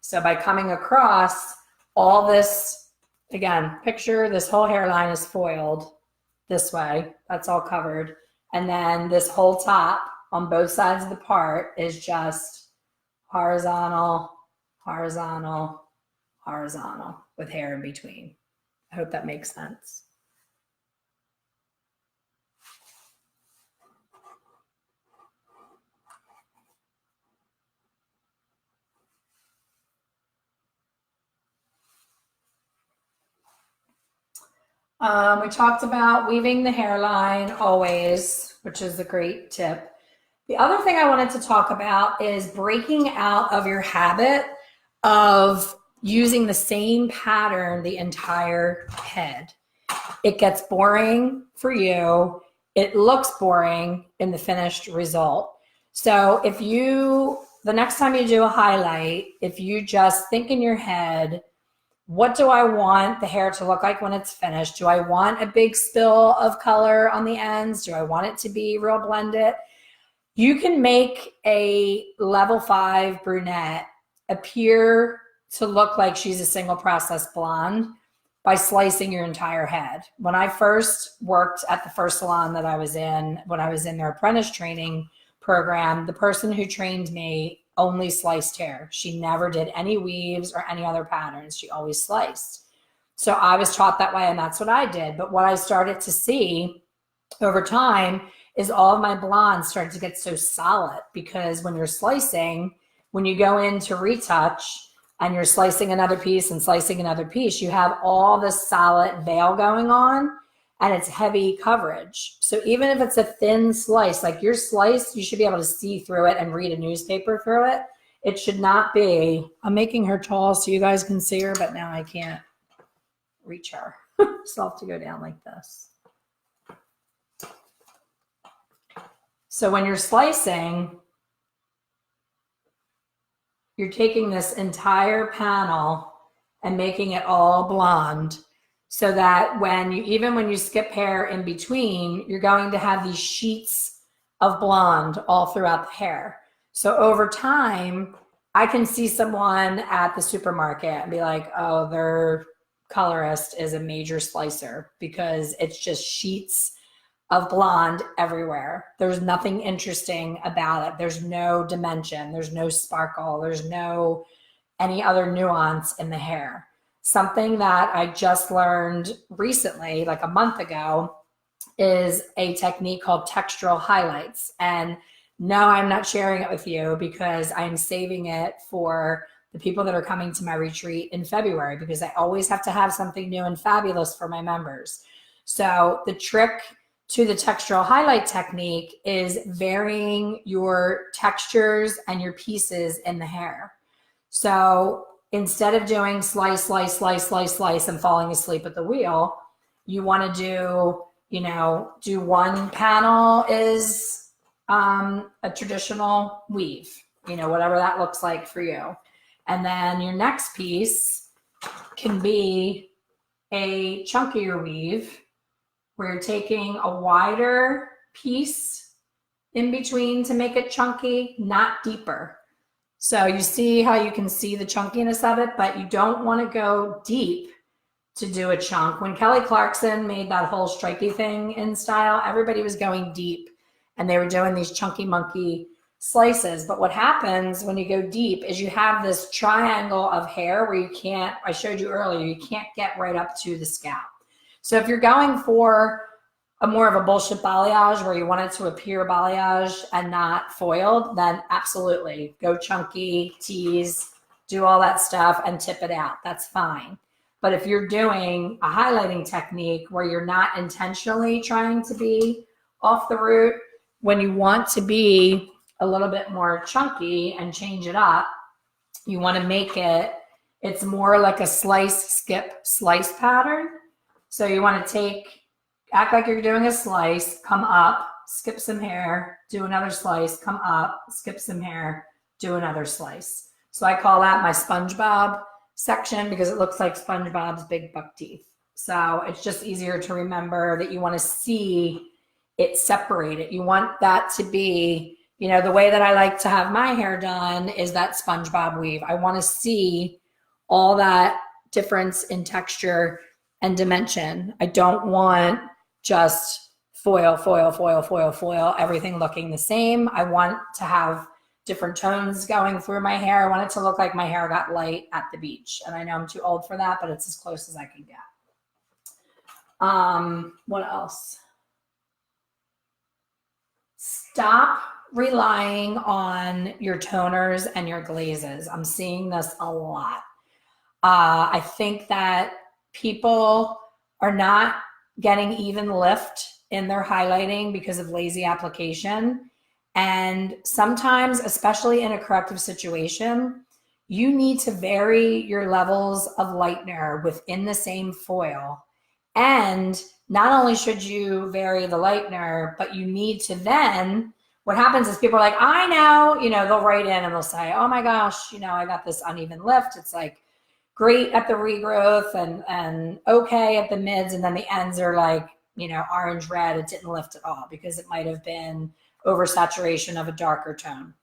So by coming across all this, again, picture this whole hairline is foiled this way. That's all covered. And then this whole top on both sides of the part is just horizontal, horizontal, horizontal with hair in between. I hope that makes sense. We talked about weaving the hairline always. which is a great tip. The other thing I wanted to talk about is breaking out of your habit of using the same pattern the entire head. It gets boring for you. It looks boring in the finished result. So if you, the next time you do a highlight, if you just think in your head, what do I want the hair to look like when it's finished? Do I want a big spill of color on the ends? Do I want it to be real blended? You can make a level 5 brunette appear to look like she's a single process blonde by slicing your entire head. When I first worked at the first salon that I was in, when I was in their apprentice training program, the person who trained me only sliced hair. She never did any weaves or any other patterns. She always sliced. So I was taught that way, and that's what I did. But what I started to see over time is all of my blondes started to get so solid, because when you're slicing, when you go in to retouch and you're slicing another piece and slicing another piece, you have all this solid veil going on, and it's heavy coverage. So even if it's a thin slice, like your slice, you should be able to see through it and read a newspaper through it. It should not be, I'm making her tall so you guys can see her, but now I can't reach her. So I'll have to go down like this. So when you're slicing, you're taking this entire panel and making it all blonde, so that even when you skip hair in between, you're going to have these sheets of blonde all throughout the hair. So over time, I can see someone at the supermarket and be like, oh, their colorist is a major slicer, because it's just sheets of blonde everywhere. There's nothing interesting about it. There's no dimension. There's no sparkle. There's no any other nuance in the hair. Something that I just learned recently, like a month ago, is a technique called textural highlights. And no, I'm not sharing it with you because I'm saving it for the people that are coming to my retreat in February, because I always have to have something new and fabulous for my members. So the trick to the textural highlight technique is varying your textures and your pieces in the hair. So instead of doing slice, slice, slice, slice, slice, and falling asleep at the wheel, you want to do one panel is a traditional weave, whatever that looks like for you. And then your next piece can be a chunkier weave, where you're taking a wider piece in between to make it chunky, not deeper. So you see how you can see the chunkiness of it, but you don't want to go deep to do a chunk. When Kelly Clarkson made that whole stripey thing in style, everybody was going deep and they were doing these chunky monkey slices. But what happens when you go deep is you have this triangle of hair where you can't, I showed you earlier, you can't get right up to the scalp. So if you're going for a more of a bullshit balayage where you want it to appear balayage and not foiled, then absolutely go chunky, tease, do all that stuff and tip it out. That's fine. But if you're doing a highlighting technique where you're not intentionally trying to be off the root, when you want to be a little bit more chunky and change it up, you want to make it's more like a slice, skip, slice pattern. So you want to act like you're doing a slice, come up, skip some hair, do another slice, come up, skip some hair, do another slice. So I call that my SpongeBob section because it looks like SpongeBob's big buck teeth. So it's just easier to remember that you want to see it separated. You want that to be, the way that I like to have my hair done is that SpongeBob weave. I want to see all that difference in texture and dimension. I don't want just foil, foil, foil, foil, foil, everything looking the same. I want to have different tones going through my hair. I want it to look like my hair got light at the beach. And I know I'm too old for that, but it's as close as I can get. What else? Stop relying on your toners and your glazes. I'm seeing this a lot. I think that people are not getting even lift in their highlighting because of lazy application. And sometimes, especially in a corrective situation, you need to vary your levels of lightener within the same foil. And not only should you vary the lightener, but you need to then, what happens is people are like, I know, they'll write in and they'll say, oh my gosh, I got this uneven lift. It's like great at the regrowth and okay at the mids. And then the ends are like, orange, red. It didn't lift at all because it might have been oversaturation of a darker tone.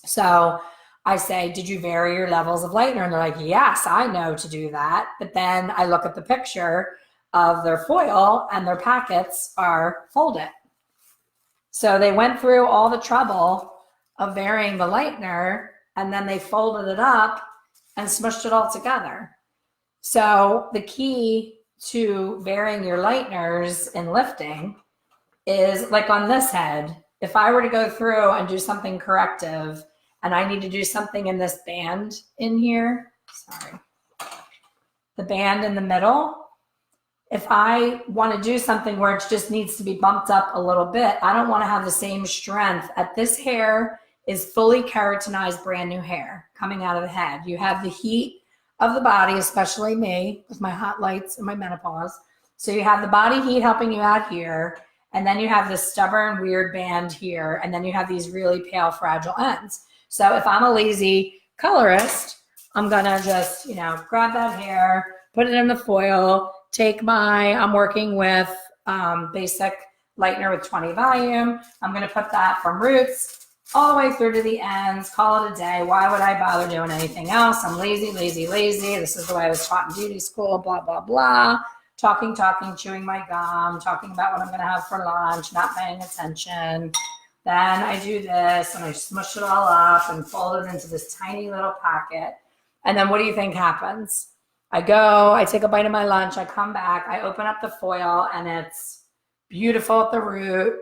So I say, did you vary your levels of lightener? And they're like, yes, I know to do that. But then I look at the picture of their foil and their packets are folded. So they went through all the trouble of varying the lightener and then they folded it up and smushed it all together. So the key to varying your lighteners in lifting is like on this head. If I were to go through and do something corrective and I need to do something in this band in here, the band in the middle, if I want to do something where it just needs to be bumped up a little bit, I don't want to have the same strength. At this hair is fully keratinized, brand new hair coming out of the head. You have the heat of the body, especially me with my hot lights and my menopause. So you have the body heat helping you out here. And then you have this stubborn, weird band here. And then you have these really pale, fragile ends. So if I'm a lazy colorist, I'm going to just, grab that hair, put it in the foil, I'm working with basic lightener with 20 volume. I'm going to put that from roots all the way through to the ends, call it a day. Why would I bother doing anything else? I'm lazy, lazy, lazy. This is the way I was taught in beauty school, blah, blah, blah. Talking, chewing my gum, talking about what I'm going to have for lunch, not paying attention. Then I do this and I smush it all up and fold it into this tiny little pocket. And then what do you think happens? I go, I take a bite of my lunch, I come back, I open up the foil and it's beautiful at the root,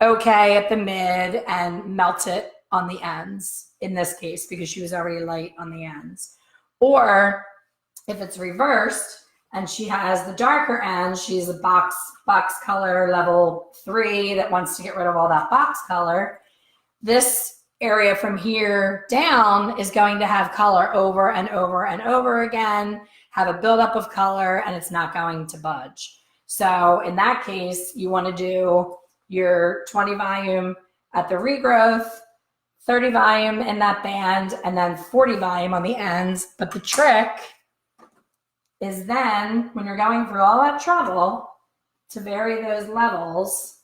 okay at the mid, and melt it on the ends in this case because she was already light on the ends. Or if it's reversed and she has the darker ends, she's a box color level 3 that wants to get rid of all that box color, this area from here down is going to have color over and over and over again, have a buildup of color, and it's not going to budge. So in that case, you want to do your 20 volume at the regrowth, 30 volume in that band, and then 40 volume on the ends. But the trick is then when you're going through all that trouble to vary those levels,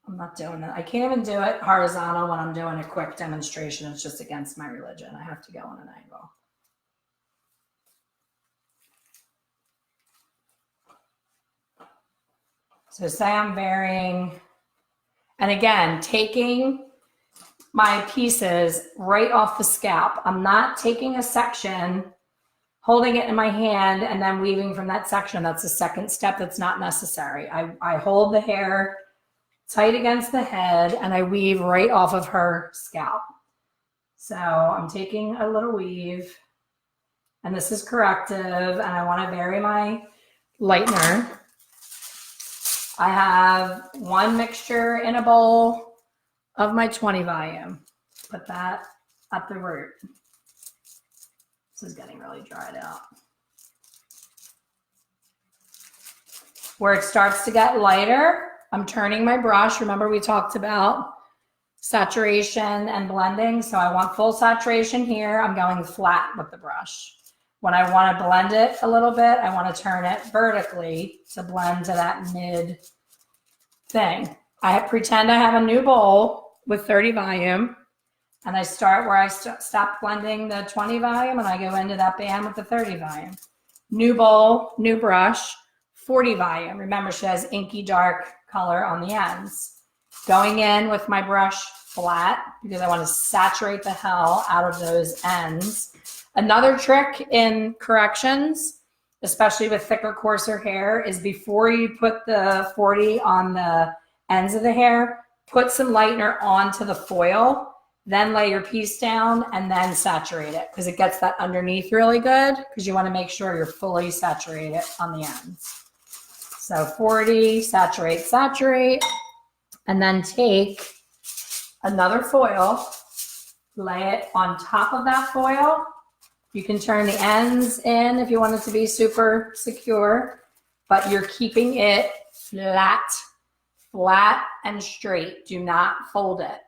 I'm not doing that. I can't even do it horizontal when I'm doing a quick demonstration. It's just against my religion. I have to go on an angle. So say I'm varying, and again, taking my pieces right off the scalp. I'm not taking a section, holding it in my hand, and then weaving from that section. That's the second step that's not necessary. I hold the hair tight against the head and I weave right off of her scalp. So I'm taking a little weave and this is corrective and I want to vary my lightener. I have one mixture in a bowl of my 20 volume. Put that at the root. This is getting really dried out. Where it starts to get lighter, I'm turning my brush. Remember we talked about saturation and blending. So I want full saturation here. I'm going flat with the brush. When I want to blend it a little bit, I want to turn it vertically to blend to that mid thing. I pretend I have a new bowl with 30 volume and I start where I stop blending the 20 volume and I go into that band with the 30 volume. New bowl, new brush, 40 volume. Remember she has inky dark color on the ends. Going in with my brush flat because I want to saturate the hell out of those ends. Another trick in corrections, especially with thicker, coarser hair, is before you put the 40 on the ends of the hair, put some lightener onto the foil, then lay your piece down and then saturate it because it gets that underneath really good because you want to make sure you're fully saturated on the ends. So 40, saturate, saturate, and then take another foil, lay it on top of that foil. You can turn the ends in if you want it to be super secure, but you're keeping it flat and straight. Do not fold it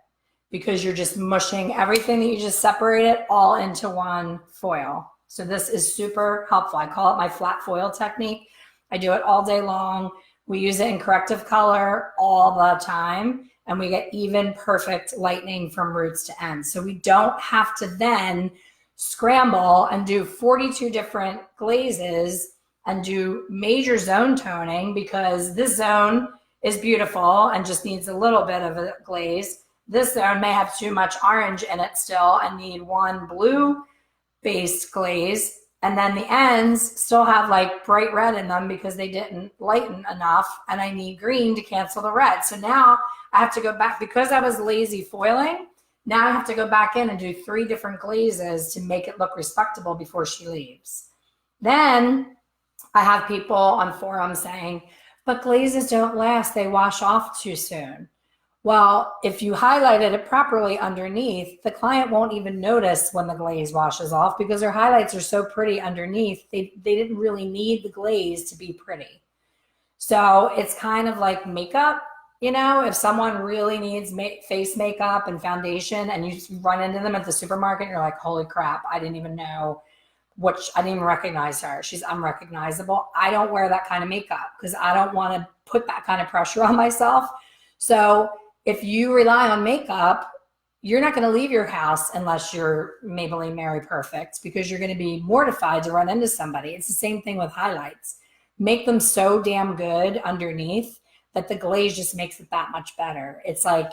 because you're just mushing everything that you just separated all into one foil. So this is super helpful. I call it my flat foil technique. I do it all day long. We use it in corrective color all the time, and we get even perfect lightening from roots to ends. So we don't have to then scramble and do 42 different glazes and do major zone toning because this zone is beautiful and just needs a little bit of a glaze. This zone may have too much orange in it still and need one blue based glaze. And then the ends still have like bright red in them because they didn't lighten enough, and I need green to cancel the red. So now I have to go back because I was lazy foiling. Now I have to go back in and do 3 different glazes to make it look respectable before she leaves. Then I have people on forums saying, but glazes don't last, they wash off too soon. Well, if you highlighted it properly underneath, the client won't even notice when the glaze washes off because their highlights are so pretty underneath. They didn't really need the glaze to be pretty. So it's kind of like makeup. You know, if someone really needs face makeup and foundation and you run into them at the supermarket, you're like, holy crap, I didn't even know I didn't even recognize her. She's unrecognizable. I don't wear that kind of makeup because I don't want to put that kind of pressure on myself. So if you rely on makeup, you're not going to leave your house unless you're Maybelline Mary Perfect because you're going to be mortified to run into somebody. It's the same thing with highlights. Make them so damn good underneath that the glaze just makes it that much better. It's like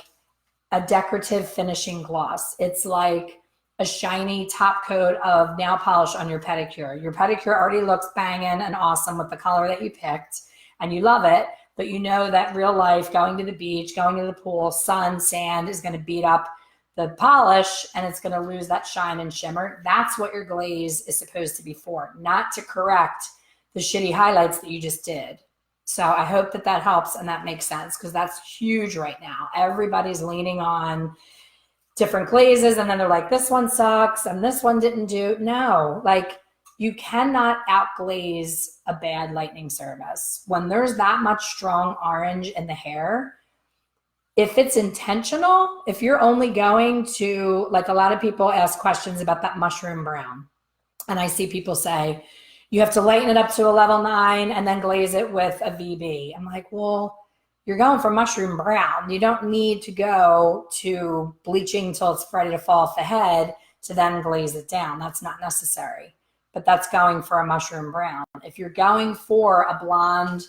a decorative finishing gloss. It's like a shiny top coat of nail polish on your pedicure. Your pedicure already looks banging and awesome with the color that you picked and you love it, but you know that real life, going to the beach, going to the pool, sun, sand is going to beat up the polish and it's going to lose that shine and shimmer. That's what your glaze is supposed to be for, not to correct the shitty highlights that you just did. So I hope that that helps and that makes sense because that's huge right now. Everybody's leaning on different glazes and then they're like, this one sucks and this one didn't do. No, like you cannot outglaze a bad lightening service. When there's that much strong orange in the hair, if it's intentional, if you're only going to, like a lot of people ask questions about that mushroom brown. And I see people say, you have to lighten it up to a level 9 and then glaze it with a VB. I'm like, well, you're going for mushroom brown. You don't need to go to bleaching till it's ready to fall off the head to then glaze it down. That's not necessary, but that's going for a mushroom brown. If you're going for a blonde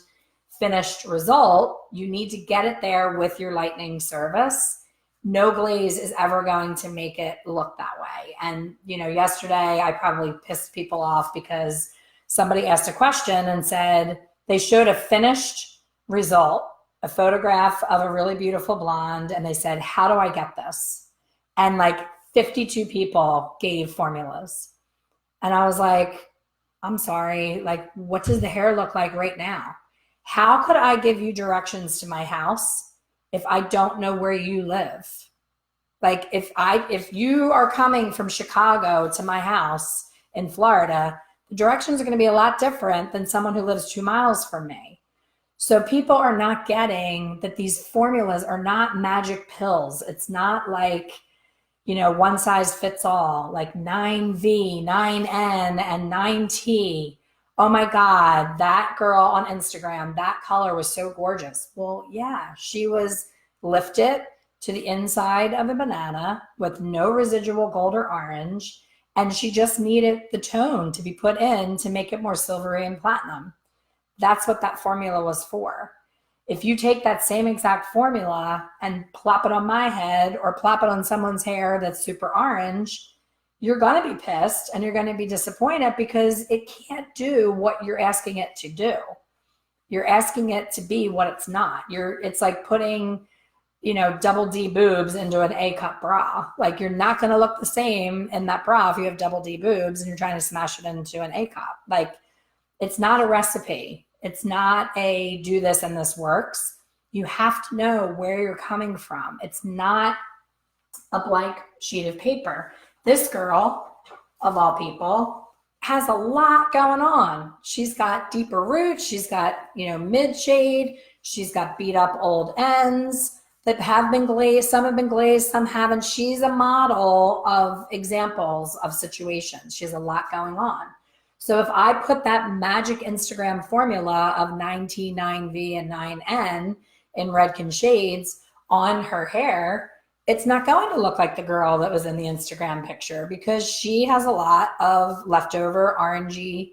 finished result, you need to get it there with your lightening service. No glaze is ever going to make it look that way. And, you know, yesterday I probably pissed people off because somebody asked a question and said they showed a finished result, a photograph of a really beautiful blonde, and they said, how do I get this? And like 52 people gave formulas. And I was like, I'm sorry, like, what does the hair look like right now? How could I give you directions to my house if I don't know where you live? Like if you are coming from Chicago to my house in Florida, the directions are going to be a lot different than someone who lives 2 miles from me. So people are not getting that these formulas are not magic pills. It's not like, you know, one size fits all, like 9V, 9N, and 9T. Oh my God, that girl on Instagram, that color was so gorgeous. Well, yeah, she was lifted to the inside of a banana with no residual gold or orange. And she just needed the tone to be put in to make it more silvery and platinum. That's what that formula was for. If you take that same exact formula and plop it on my head or plop it on someone's hair that's super orange, you're going to be pissed and you're going to be disappointed because it can't do what you're asking it to do. You're asking it to be what it's not. It's like putting, you know, double D boobs into an A cup bra. Like you're not going to look the same in that bra if you have double D boobs and you're trying to smash it into an A cup. Like it's not a recipe. It's not a do this and this works. You have to know where you're coming from. It's not a blank sheet of paper. This girl, of all people, has a lot going on. She's got deeper roots. She's got, mid shade. She's got beat up old ends that have been glazed. Some have been glazed, some haven't. She's a model of examples of situations. She has a lot going on. So if I put that magic Instagram formula of 9T, 9V, and 9N in Redken shades on her hair, it's not going to look like the girl that was in the Instagram picture, because she has a lot of leftover orangey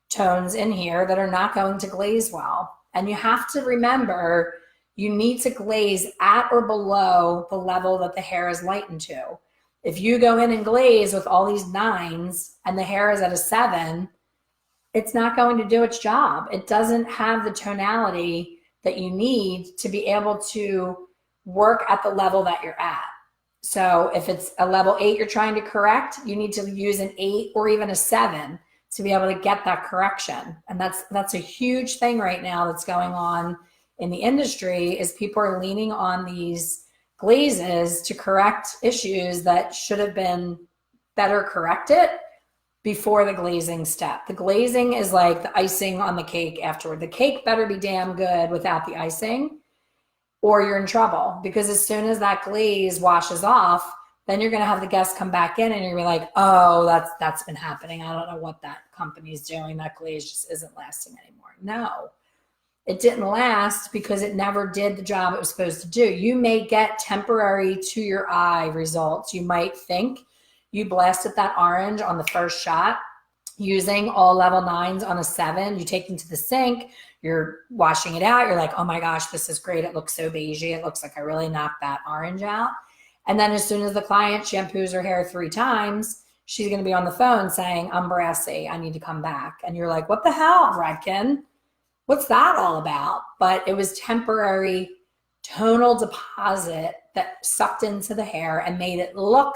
tones in here that are not going to glaze well. And you have to remember, you need to glaze at or below the level that the hair is lightened to. If you go in and glaze with all these 9s and the hair is at a 7, it's not going to do its job. It doesn't have the tonality that you need to be able to work at the level that you're at. So if it's a level 8 you're trying to correct, you need to use an 8 or even a 7 to be able to get that correction. And that's a huge thing right now that's going on in the industry, is people are leaning on these glazes to correct issues that should have been better corrected before the glazing step. The glazing is like the icing on the cake afterward. The cake better be damn good without the icing, or you're in trouble, because as soon as that glaze washes off, then you're going to have the guests come back in and you're going to be like, oh, that's been happening. I don't know what that company's doing. That glaze just isn't lasting anymore. No, it didn't last because it never did the job it was supposed to do. You may get temporary to your eye results. You might think you blasted that orange on the first shot using all level 9s on a 7. You take them to the sink, you're washing it out. You're like, oh my gosh, this is great. It looks so beigey. It looks like I really knocked that orange out. And then as soon as the client shampoos her hair 3 times, she's going to be on the phone saying, I'm brassy, I need to come back. And you're like, what the hell, Redken? What's that all about? But it was temporary tonal deposit that sucked into the hair and made it look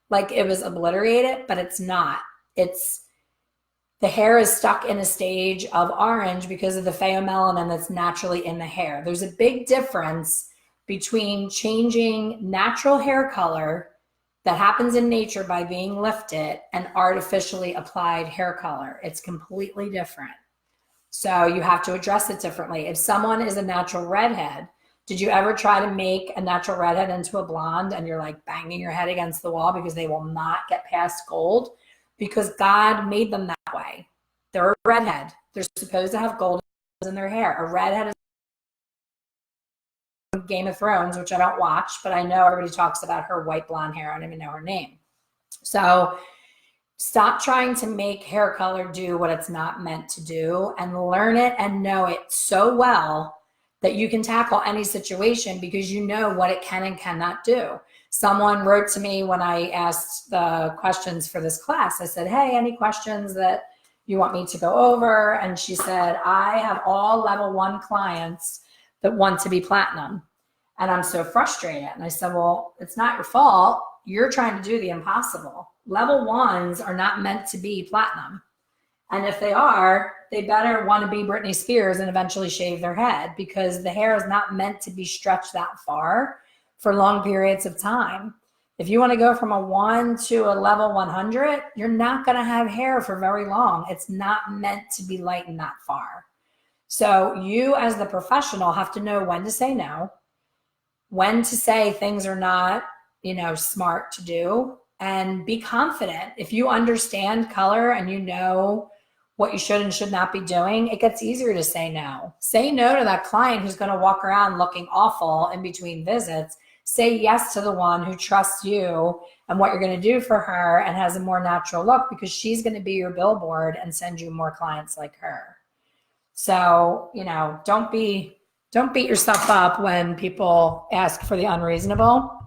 like it was obliterated, but it's not. The hair is stuck in a stage of orange because of the pheomelanin that's naturally in the hair. There's a big difference between changing natural hair color that happens in nature by being lifted and artificially applied hair color. It's completely different. So you have to address it differently. If someone is a natural redhead, did you ever try to make a natural redhead into a blonde and you're like banging your head against the wall because they will not get past gold? Because God made them that way. They're a redhead. They're supposed to have gold in their hair. A redhead is Game of Thrones, which I don't watch, but I know everybody talks about her white blonde hair. I don't even know her name. So stop trying to make hair color do what it's not meant to do, and learn it and know it so well that you can tackle any situation because you know what it can and cannot do. Someone wrote to me when I asked the questions for this class. I said, hey, any questions that you want me to go over? And she said, I have all level 1 clients that want to be platinum, and I'm so frustrated. And I said, well, it's not your fault. You're trying to do the impossible. Level 1s are not meant to be platinum. And if they are, they better want to be Britney Spears and eventually shave their head, because the hair is not meant to be stretched that far for long periods of time. If you want to go from a 1 to a level 100, you're not going to have hair for very long. It's not meant to be lightened that far. So you as the professional have to know when to say no, when to say things are not, smart to do, and be confident. If you understand color and you know what you should and should not be doing, it gets easier to say no. Say no to that client who's going to walk around looking awful in between visits. Say yes to the one who trusts you and what you're going to do for her and has a more natural look, because she's going to be your billboard and send you more clients like her. So, don't beat yourself up when people ask for the unreasonable.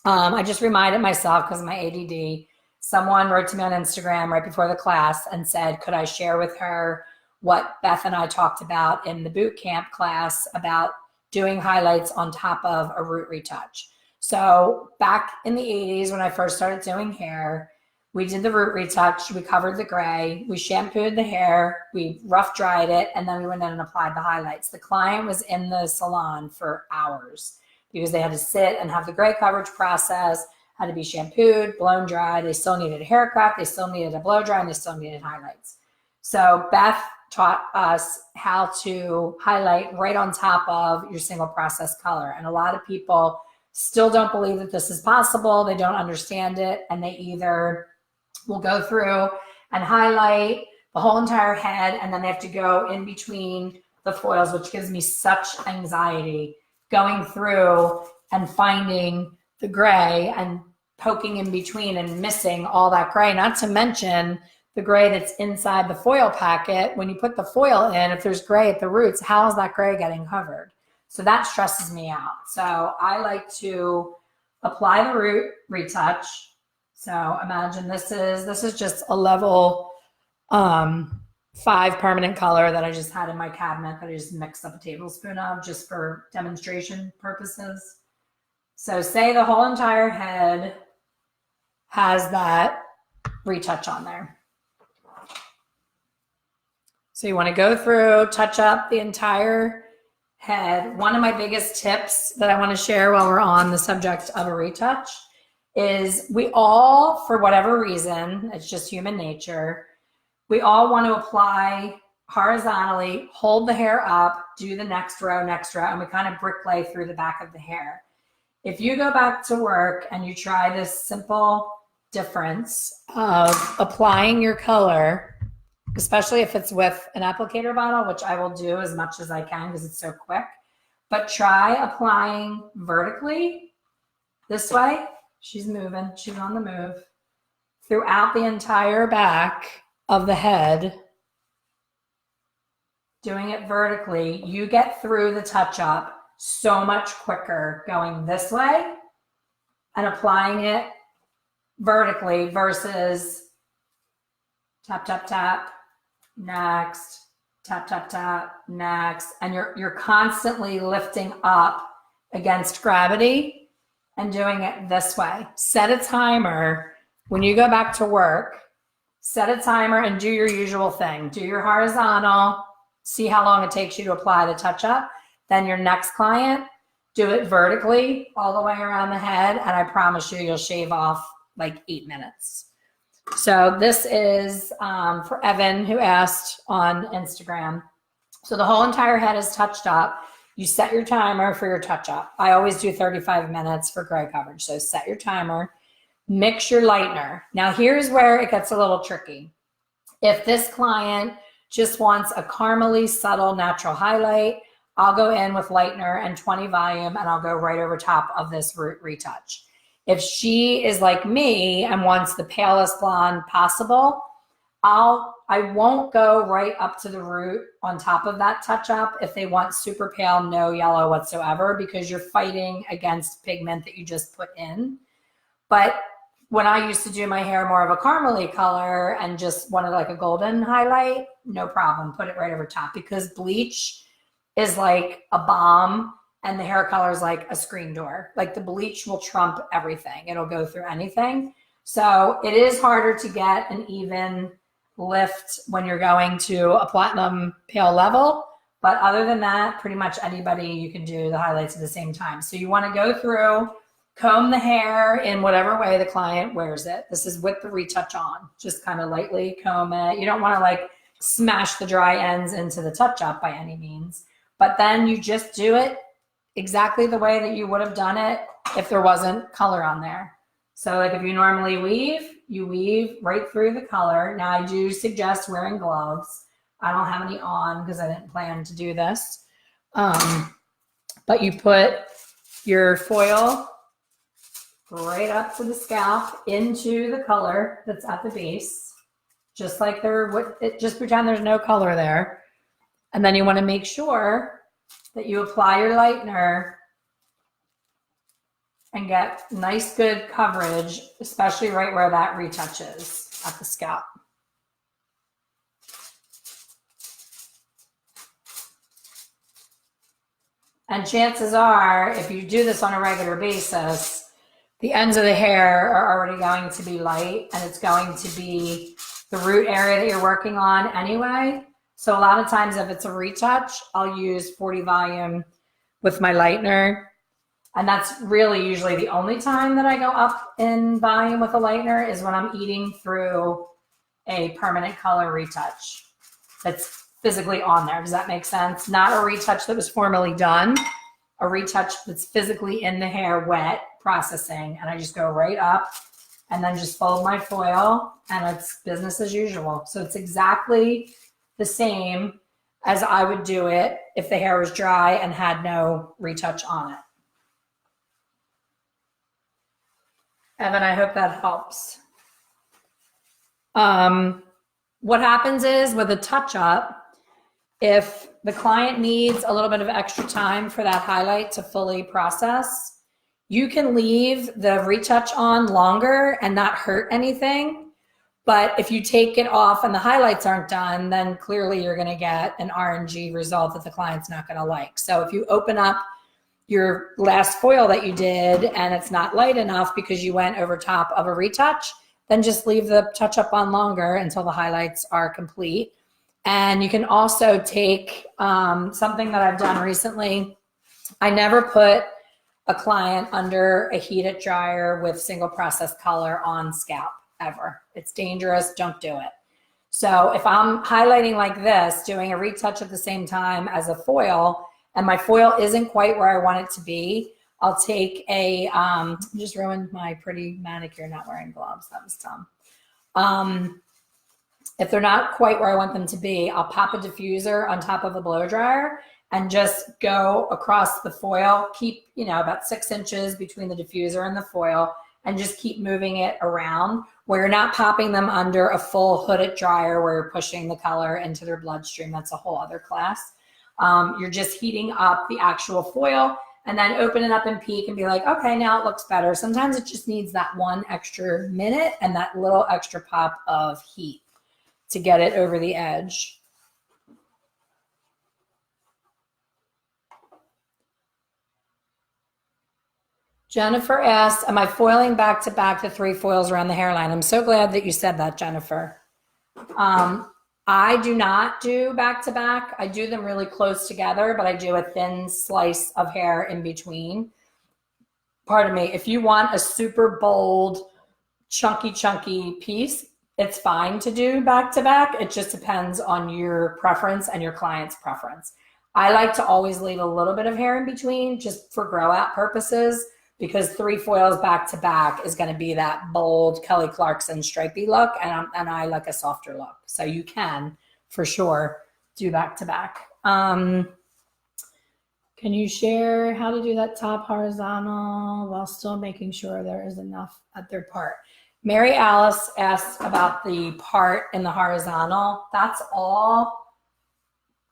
I just reminded myself, because of my ADD, someone wrote to me on Instagram right before the class and said, could I share with her what Beth and I talked about in the boot camp class about doing highlights on top of a root retouch. So back in the 80s, when I first started doing hair, We did the root retouch, we covered the gray, we shampooed the hair, we rough dried it, and then we went in and applied the highlights. The client was in the salon for hours because they had to sit and have the gray coverage process, had to be shampooed, blown dry. They still needed a haircut, they still needed a blow dry, and they still needed highlights. So Beth taught us how to highlight right on top of your single process color. And a lot of people still don't believe that this is possible. They don't understand it, and they either will go through and highlight the whole entire head, and then they have to go in between the foils, which gives me such anxiety, going through and finding the gray and poking in between and missing all that gray, not to mention the gray that's inside the foil packet. When you put the foil in, if there's gray at the roots, how is that gray getting covered? So that stresses me out. So I like to apply the root retouch. So imagine this is just a level 5 permanent color that I just had in my cabinet that I just mixed up a tablespoon of just for demonstration purposes. So say the whole entire head has that retouch on there. So you want to go through, touch up the entire head. One of my biggest tips that I want to share while we're on the subject of a retouch is we all, for whatever reason, it's just human nature, we all want to apply horizontally, hold the hair up, do the next row, and we kind of bricklay through the back of the hair. If you go back to work and you try this simple difference of applying your color, especially if it's with an applicator bottle, which I will do as much as I can because it's so quick, but try applying vertically this way. She's moving, she's on the move, throughout the entire back of the head, doing it vertically. You get through the touch up so much quicker going this way and applying it vertically versus tap, tap, tap, next, tap, tap, tap, next. And you're constantly lifting up against gravity and doing it this way. Set a timer. When you go back to work, set a timer and do your usual thing. Do your horizontal, see how long it takes you to apply the touch up. Then your next client, do it vertically all the way around the head. And I promise you'll shave off like 8 minutes. So this is for Evan, who asked on Instagram. So the whole entire head is touched up. You set your timer for your touch up. I always do 35 minutes for gray coverage. So set your timer, mix your lightener. Now here's where it gets a little tricky. If this client just wants a caramely subtle natural highlight, I'll go in with lightener and 20 volume and I'll go right over top of this root retouch. If she is like me and wants the palest blonde possible, I won't go right up to the root on top of that touch up if they want super pale, no yellow whatsoever, because you're fighting against pigment that you just put in. But when I used to do my hair more of a caramely color and just wanted like a golden highlight, no problem, put it right over top, because bleach is like a bomb and the hair color is like a screen door. Like the bleach will trump everything. It'll go through anything. So it is harder to get an even lift when you're going to a platinum pale level. But other than that, pretty much anybody, you can do the highlights at the same time. So you want to go through, comb the hair in whatever way the client wears it. This is with the retouch on. Just kind of lightly comb it. You don't want to like smash the dry ends into the touch up by any means. But then you just do it exactly the way that you would have done it if there wasn't color on there. So like if you normally weave, you weave right through the color. Now I do suggest wearing gloves. I don't have any on because I didn't plan to do this. But you put your foil right up to the scalp into the color that's at the base, just like just pretend there's no color there. And then you want to make sure that you apply your lightener and get nice, good coverage, especially right where that retouch is at the scalp. And chances are, if you do this on a regular basis, the ends of the hair are already going to be light, and it's going to be the root area that you're working on anyway. So a lot of times if it's a retouch, I'll use 40 volume with my lightener. And that's really usually the only time that I go up in volume with a lightener is when I'm eating through a permanent color retouch that's physically on there. Does that make sense? Not a retouch that was formally done, a retouch that's physically in the hair wet processing. And I just go right up and then just fold my foil and it's business as usual. So it's exactly the same as I would do it if the hair was dry and had no retouch on it. Evan, I hope that helps. What happens is with a touch-up, if the client needs a little bit of extra time for that highlight to fully process, you can leave the retouch on longer and not hurt anything. But if you take it off and the highlights aren't done, then clearly you're gonna get an RNG result that the client's not gonna like. So if you open up your last foil that you did and it's not light enough because you went over top of a retouch, then just leave the touch up on longer until the highlights are complete. And you can also take something that I've done recently. I never put a client under a heated dryer with single process color on scalp ever. It's dangerous, don't do it. So if I'm highlighting like this, doing a retouch at the same time as a foil, and my foil isn't quite where I want it to be, I'll take a, just ruined my pretty manicure not wearing gloves, that was dumb. If they're not quite where I want them to be, I'll pop a diffuser on top of a blow dryer and just go across the foil, keep, you know, about 6 inches between the diffuser and the foil, and just keep moving it around where you're not popping them under a full hooded dryer where you're pushing the color into their bloodstream. That's a whole other class. You're just heating up the actual foil and then open it up and peek and be like, okay, now it looks better. Sometimes it just needs that one extra minute and that little extra pop of heat to get it over the edge. Jennifer asked, am I foiling back to back the 3 foils around the hairline? I'm so glad that you said that, Jennifer. I do not do back to back. I do them really close together, but I do a thin slice of hair in between. Pardon me. If you want a super bold, chunky piece, it's fine to do back to back. It just depends on your preference and your client's preference. I like to always leave a little bit of hair in between just for grow out purposes, because 3 foils back to back is going to be that bold Kelly Clarkson stripey look, and I like a softer look. So you can for sure do back to back. Can you share how to do that top horizontal while still making sure there is enough at their part? Mary Alice asked about the part in the horizontal. That's all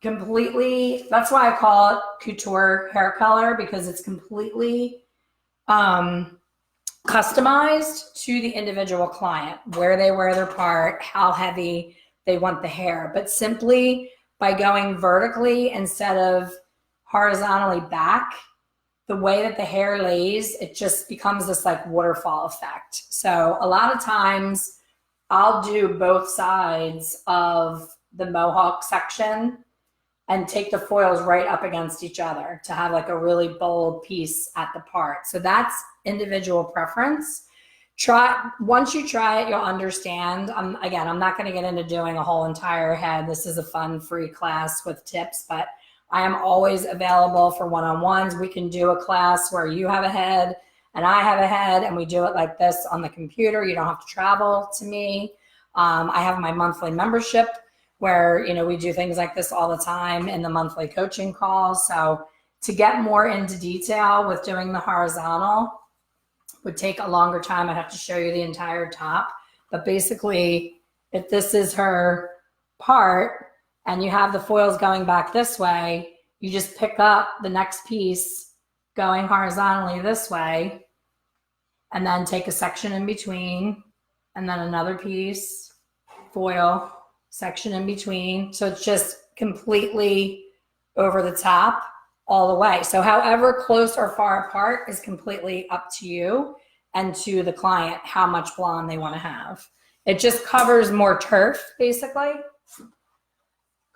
completely, that's why I call it couture hair color, because it's completely customized to the individual client, where they wear their part, how heavy they want the hair. But simply by going vertically instead of horizontally back, the way that the hair lays, it just becomes this like waterfall effect. So a lot of times I'll do both sides of the mohawk section and take the foils right up against each other to have like a really bold piece at the part. So that's individual preference. Once you try it, you'll understand. Again, I'm not gonna get into doing a whole entire head. This is a fun free class with tips, but I am always available for one-on-ones. We can do a class where you have a head and I have a head, and we do it like this on the computer. You don't have to travel to me. I have my monthly membership where, you know, we do things like this all the time in the monthly coaching calls. So to get more into detail with doing the horizontal would take a longer time. I'd have to show you the entire top. But basically, if this is her part and you have the foils going back this way, you just pick up the next piece going horizontally this way, and then take a section in between, and then another piece, foil, section in between. So it's just completely over the top all the way. So however close or far apart is completely up to you. and to the client how much blonde they want to have. It just covers more turf, basically.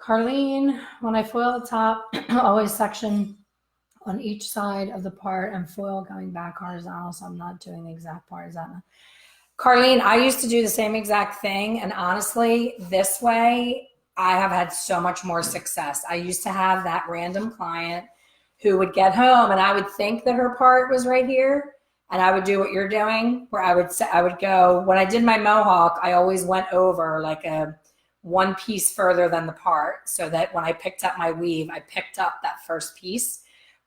Carlene, when I foil the top, always section on each side of the part and foil going back horizontal, so I'm not doing the exact horizontal. Carlene, I used to do the same exact thing, and honestly, this way, I have had so much more success. I used to have that random client who would get home, and I would think that her part was right here, and I would do what you're doing, where I would go, when I did my mohawk, I always went over like a one piece further than the part, so that when I picked up my weave, I picked up that first piece.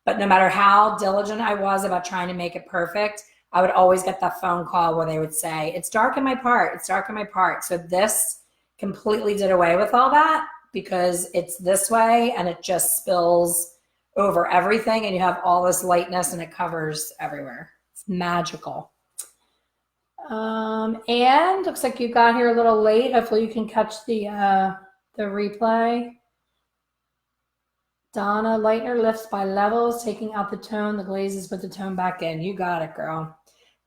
But no matter how diligent I was about trying to make it perfect, I would always get that phone call where they would say, it's dark in my part, it's dark in my part. So this completely did away with all that, because it's this way and it just spills over everything and you have all this lightness and it covers everywhere. It's magical. And looks like you got here a little late. Hopefully you can catch the replay. Donna, lightener lifts by levels, taking out the tone, the glazes, put the tone back in. You got it, girl.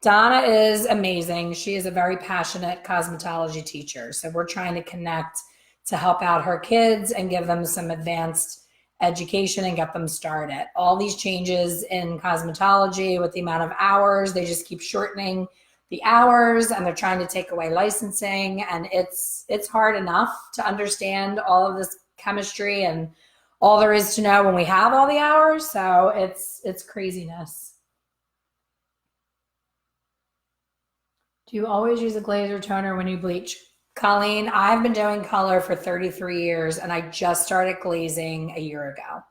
Donna is amazing. She is a very passionate cosmetology teacher. So we're trying to connect to help out her kids and give them some advanced education and get them started. All these changes in cosmetology with the amount of hours, they just keep shortening the hours, and they're trying to take away licensing. And it's hard enough to understand all of this chemistry and all there is to know when we have all the hours. So it's craziness. Do you always use a glaze or toner when you bleach? Colleen, I've been doing color for 33 years and I just started glazing a year ago.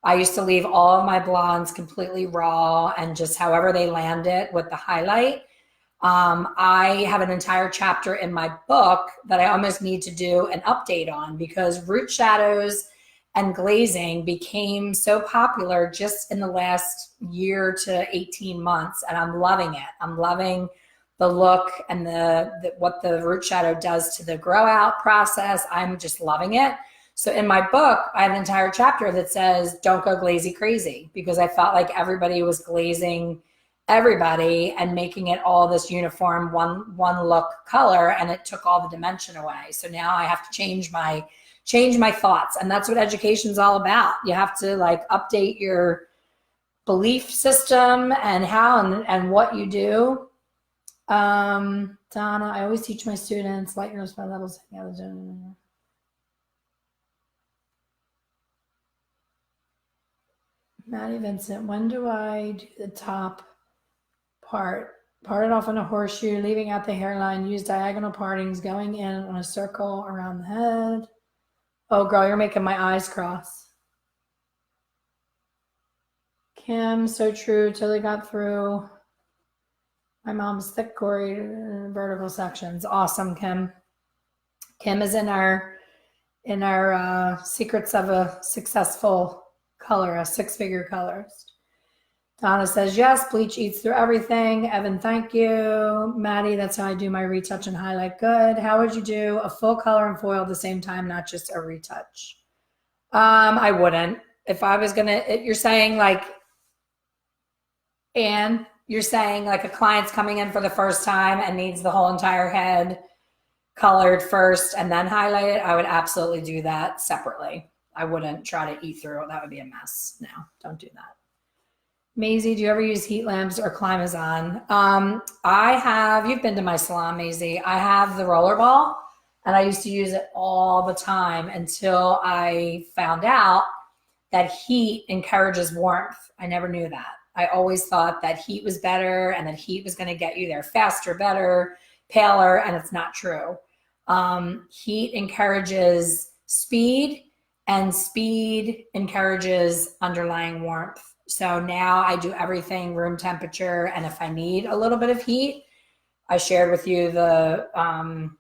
I used to leave all of my blondes completely raw and just however they land it with the highlight. I have an entire chapter in my book that I almost need to do an update on, because root shadows and glazing became so popular just in the last year to 18 months, and I'm loving it. I'm loving the look and what the root shadow does to the grow out process. I'm just loving it. So in my book, I have an entire chapter that says, don't go glazy crazy, because I felt like everybody was glazing everybody and making it all this uniform one look color, and it took all the dimension away. So now I have to change my thoughts, and that's what education's all about. You have to like update your belief system and how and what you do. Donna, I always teach my students lightners by levels. Maddie Vincent, when do I do the top part? Part it off in a horseshoe, leaving out the hairline, use diagonal partings, going in on a circle around the head. Oh, girl, you're making my eyes cross. Kim, so true, totally got through. My mom's thick, gory vertical sections. Awesome, Kim. Kim is in our Secrets of a Successful Colorist, six-figure colorist. Donna says, yes, bleach eats through everything. Evan, thank you. Maddie, that's how I do my retouch and highlight. Good. How would you do a full color and foil at the same time, not just a retouch? I wouldn't. If I was going to, you're saying like, Anne, you're saying like a client's coming in for the first time and needs the whole entire head colored first and then highlighted, I would absolutely do that separately. I wouldn't try to eat through it. That would be a mess. No, don't do that. Maisie, do you ever use heat lamps or Climazon? You've been to my salon, Maisie. I have the roller ball, and I used to use it all the time until I found out that heat encourages warmth. I never knew that. I always thought that heat was better and that heat was going to get you there faster, better, paler, and it's not true. Heat encourages speed, and speed encourages underlying warmth. So now I do everything room temperature, and if I need a little bit of heat, I shared with you the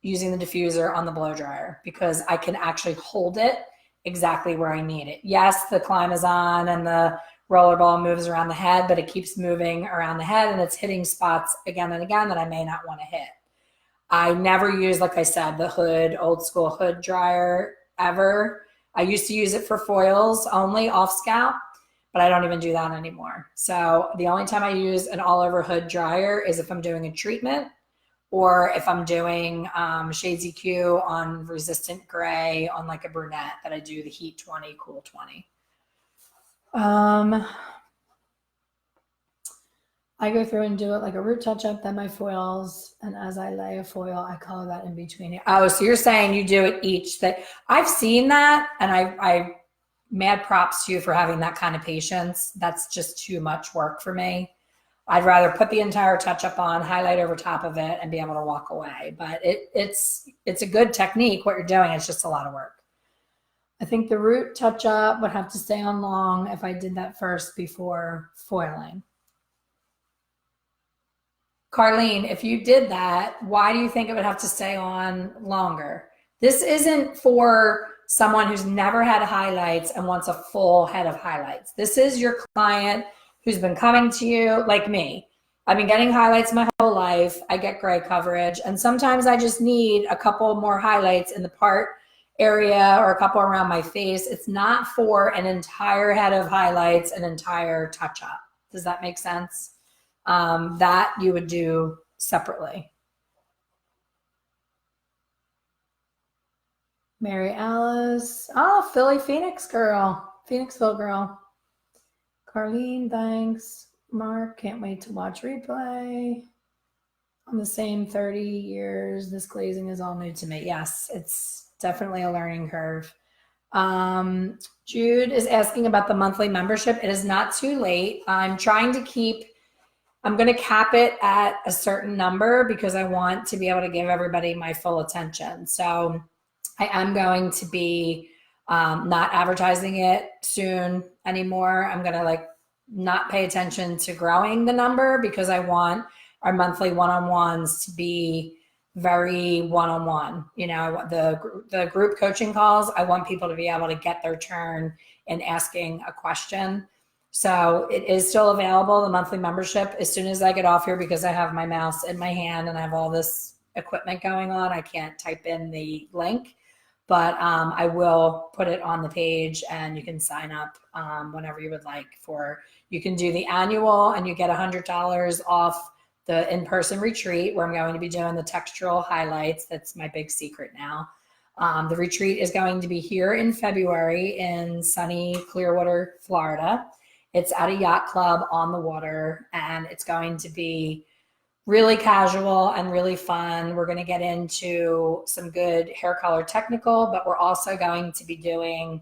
using the diffuser on the blow dryer, because I can actually hold it exactly where I need it. Yes, the Climazon and the rollerball moves around the head, but it keeps moving around the head and it's hitting spots again and again that I may not want to hit. I never use, like I said, the hood, old school hood dryer ever. I used to use it for foils only off scalp, but I don't even do that anymore. So the only time I use an all over hood dryer is if I'm doing a treatment, or if I'm doing Shades EQ on resistant gray on like a brunette, that I do the heat 20, cool 20. I go through and do it like a root touch up, then my foils, and as I lay a foil, I color that in between. Oh, so you're saying you do it each thing. I've seen that, and I mad props to you for having that kind of patience. That's just too much work for me. I'd rather put the entire touch up on, highlight over top of it, and be able to walk away. But it's a good technique, what you're doing. It's just a lot of work. I think the root touch up would have to stay on long if I did that first before foiling. Carlene, if you did that, why do you think it would have to stay on longer? This isn't for someone who's never had highlights and wants a full head of highlights. This is your client who's been coming to you like me. I've been getting highlights my whole life. I get gray coverage, and sometimes I just need a couple more highlights in the part area or a couple around my face. It's not for an entire head of highlights, an entire touch up. Does that make sense? That you would do separately. Mary Alice. Oh, Philly Phoenix girl. Phoenixville girl. Carlene, thanks. Mark, can't wait to watch replay. I'm the same 30 years. This glazing is all new to me. Yes, it's definitely a learning curve. Jude is asking about the monthly membership. It is not too late. I'm going to cap it at a certain number because I want to be able to give everybody my full attention. So I am going to be not advertising it soon anymore. I'm going to not pay attention to growing the number because I want our monthly one-on-ones to be very one-on-one. You know, the group coaching calls, I want people to be able to get their turn in asking a question. So it is still available, the monthly membership. As soon as I get off here, because I have my mouse in my hand and I have all this equipment going on, I can't type in the link, but I will put it on the page and you can sign up whenever you would like you can do the annual and you get $100 off the in-person retreat where I'm going to be doing the textural highlights. That's my big secret now. The retreat is going to be here in February in sunny Clearwater, Florida. It's at a yacht club on the water, and it's going to be really casual and really fun. We're going to get into some good hair color technical, but we're also going to be doing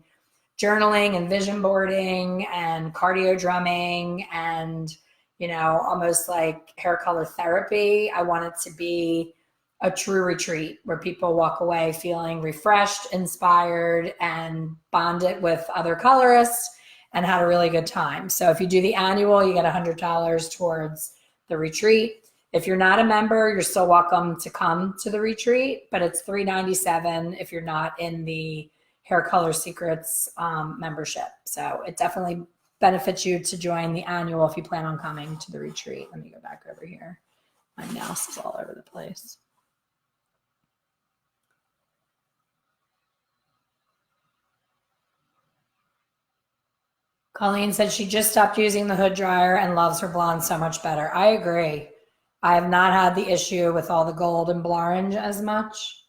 journaling and vision boarding and cardio drumming and, almost like hair color therapy. I want it to be a true retreat where people walk away feeling refreshed, inspired, and bonded with other colorists and had a really good time. So if you do the annual, you get $100 towards the retreat. If you're not a member, you're still welcome to come to the retreat, but it's $397 if you're not in the Hair Color Secrets membership. So it definitely benefits you to join the annual if you plan on coming to the retreat. Let me go back over here. My mouse is all over the place. Colleen said she just stopped using the hood dryer and loves her blonde so much better. I agree. I have not had the issue with all the gold and orange as much.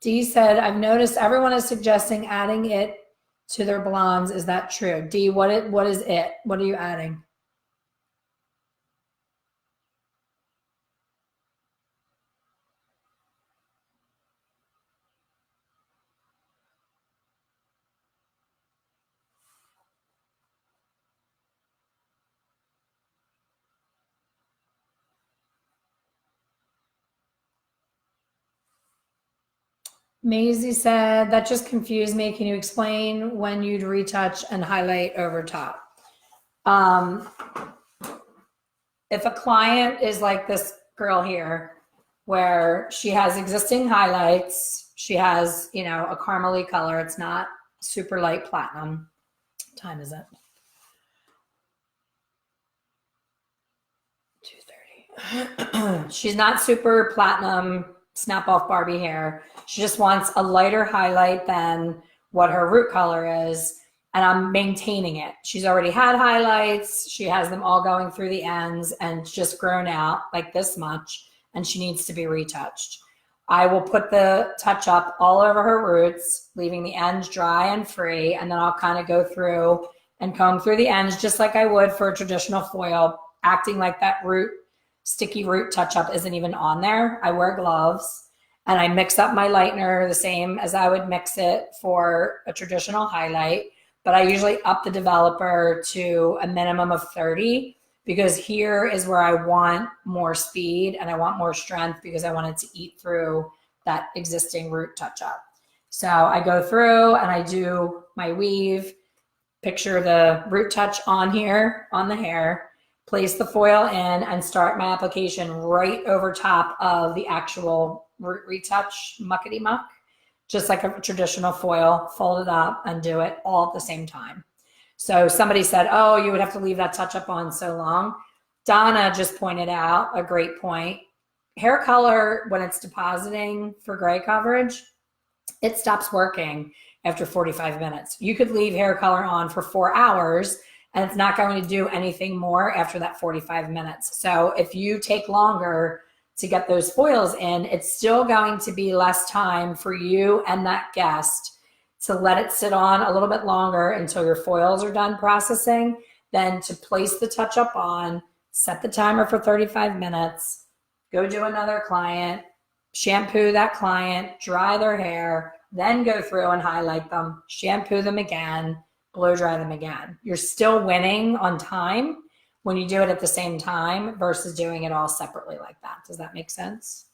Dee said, I've noticed everyone is suggesting adding it to their blondes. Is that true? Dee, what is it? What are you adding? Maisie said, that just confused me. Can you explain when you'd retouch and highlight over top? If a client is like this girl here, where she has existing highlights, she has, a caramely color. It's not super light platinum. What time is it? 2:30. She's not super platinum, snap off Barbie hair. She just wants a lighter highlight than what her root color is. and I'm maintaining it. She's already had highlights. She has them all going through the ends and just grown out like this much, and she needs to be retouched. I will put the touch up all over her roots, leaving the ends dry and free, and then I'll kind of go through and comb through the ends just like I would for a traditional foil, acting like that sticky root touch up isn't even on there. I wear gloves and I mix up my lightener the same as I would mix it for a traditional highlight, but I usually up the developer to a minimum of 30, because here is where I want more speed and I want more strength, because I want it to eat through that existing root touch up. So I go through and I do my weave, picture the root touch on here on the hair, place the foil in, and start my application right over top of the actual root retouch muckety muck, just like a traditional foil, fold it up and do it all at the same time. So somebody said, oh, you would have to leave that touch up on so long. Donna just pointed out a great point. Hair color, when it's depositing for gray coverage, it stops working after 45 minutes. You could leave hair color on for 4 hours and it's not going to do anything more after that 45 minutes. So if you take longer to get those foils in, it's still going to be less time for you and that guest to let it sit on a little bit longer until your foils are done processing, then to place the touch up on, set the timer for 35 minutes, go do another client, shampoo that client, dry their hair, then go through and highlight them, shampoo them again, blow dry them again. You're still winning on time when you do it at the same time versus doing it all separately like that. Does that make sense?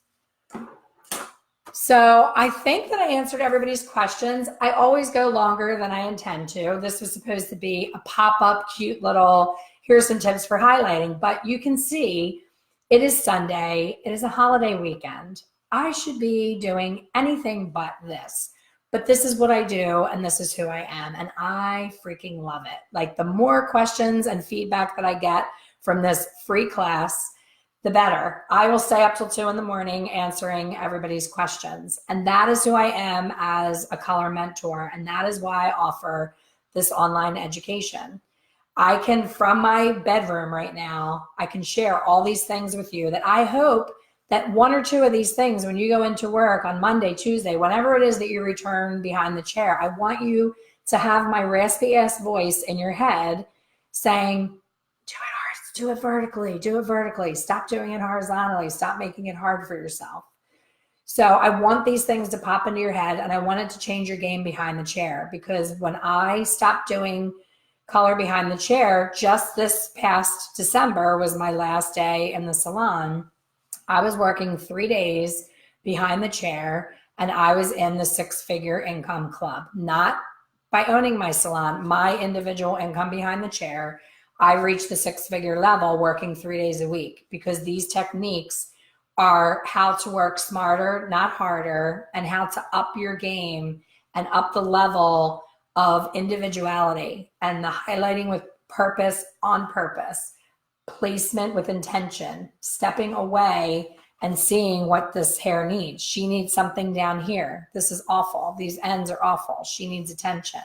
So I think that I answered everybody's questions. I always go longer than I intend to. This was supposed to be a pop-up, cute little, here's some tips for highlighting, but you can see it is Sunday. It is a holiday weekend. I should be doing anything but this, but this is what I do and this is who I am, and I freaking love it. Like, the more questions and feedback that I get from this free class, the better. I will stay up till 2 in the morning answering everybody's questions. And that is who I am as a color mentor. And that is why I offer this online education. I can, from my bedroom right now, I can share all these things with you that I hope that 1 or 2 of these things, when you go into work on Monday, Tuesday, whenever it is that you return behind the chair, I want you to have my raspy ass voice in your head saying, do it vertically, stop doing it horizontally, stop making it hard for yourself. So I want these things to pop into your head, and I want it to change your game behind the chair, because when I stopped doing color behind the chair, just this past December was my last day in the salon. I was working 3 days behind the chair, and I was in the 6-figure income club, not by owning my salon, my individual income behind the chair. I reached the 6-figure level working 3 days a week, because these techniques are how to work smarter, not harder, and how to up your game and up the level of individuality, and the highlighting with purpose, on purpose, placement with intention, stepping away and seeing what this hair needs. She needs something down here. This is awful. These ends are awful. She needs attention.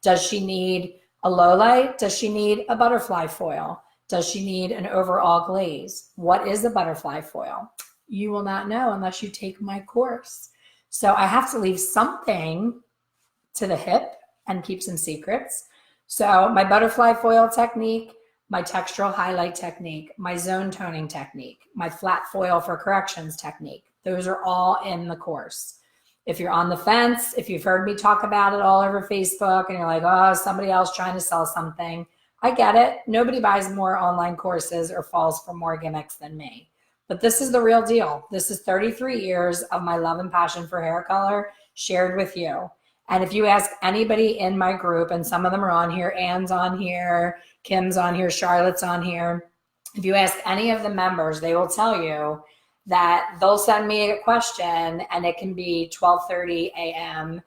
Does she need a low light? Does she need a butterfly foil? Does she need an overall glaze? What is a butterfly foil? You will not know unless you take my course. So I have to leave something to the hip and keep some secrets. So my butterfly foil technique, my textural highlight technique, my zone toning technique, my flat foil for corrections technique, those are all in the course. If you're on the fence, if you've heard me talk about it all over Facebook and you're like, oh, somebody else trying to sell something, I get it. Nobody buys more online courses or falls for more gimmicks than me. But this is the real deal. This is 33 years of my love and passion for hair color shared with you. And if you ask anybody in my group, and some of them are on here, Anne's on here, Kim's on here, Charlotte's on here. If you ask any of the members, they will tell you that they'll send me a question and it can be 12:30 a.m.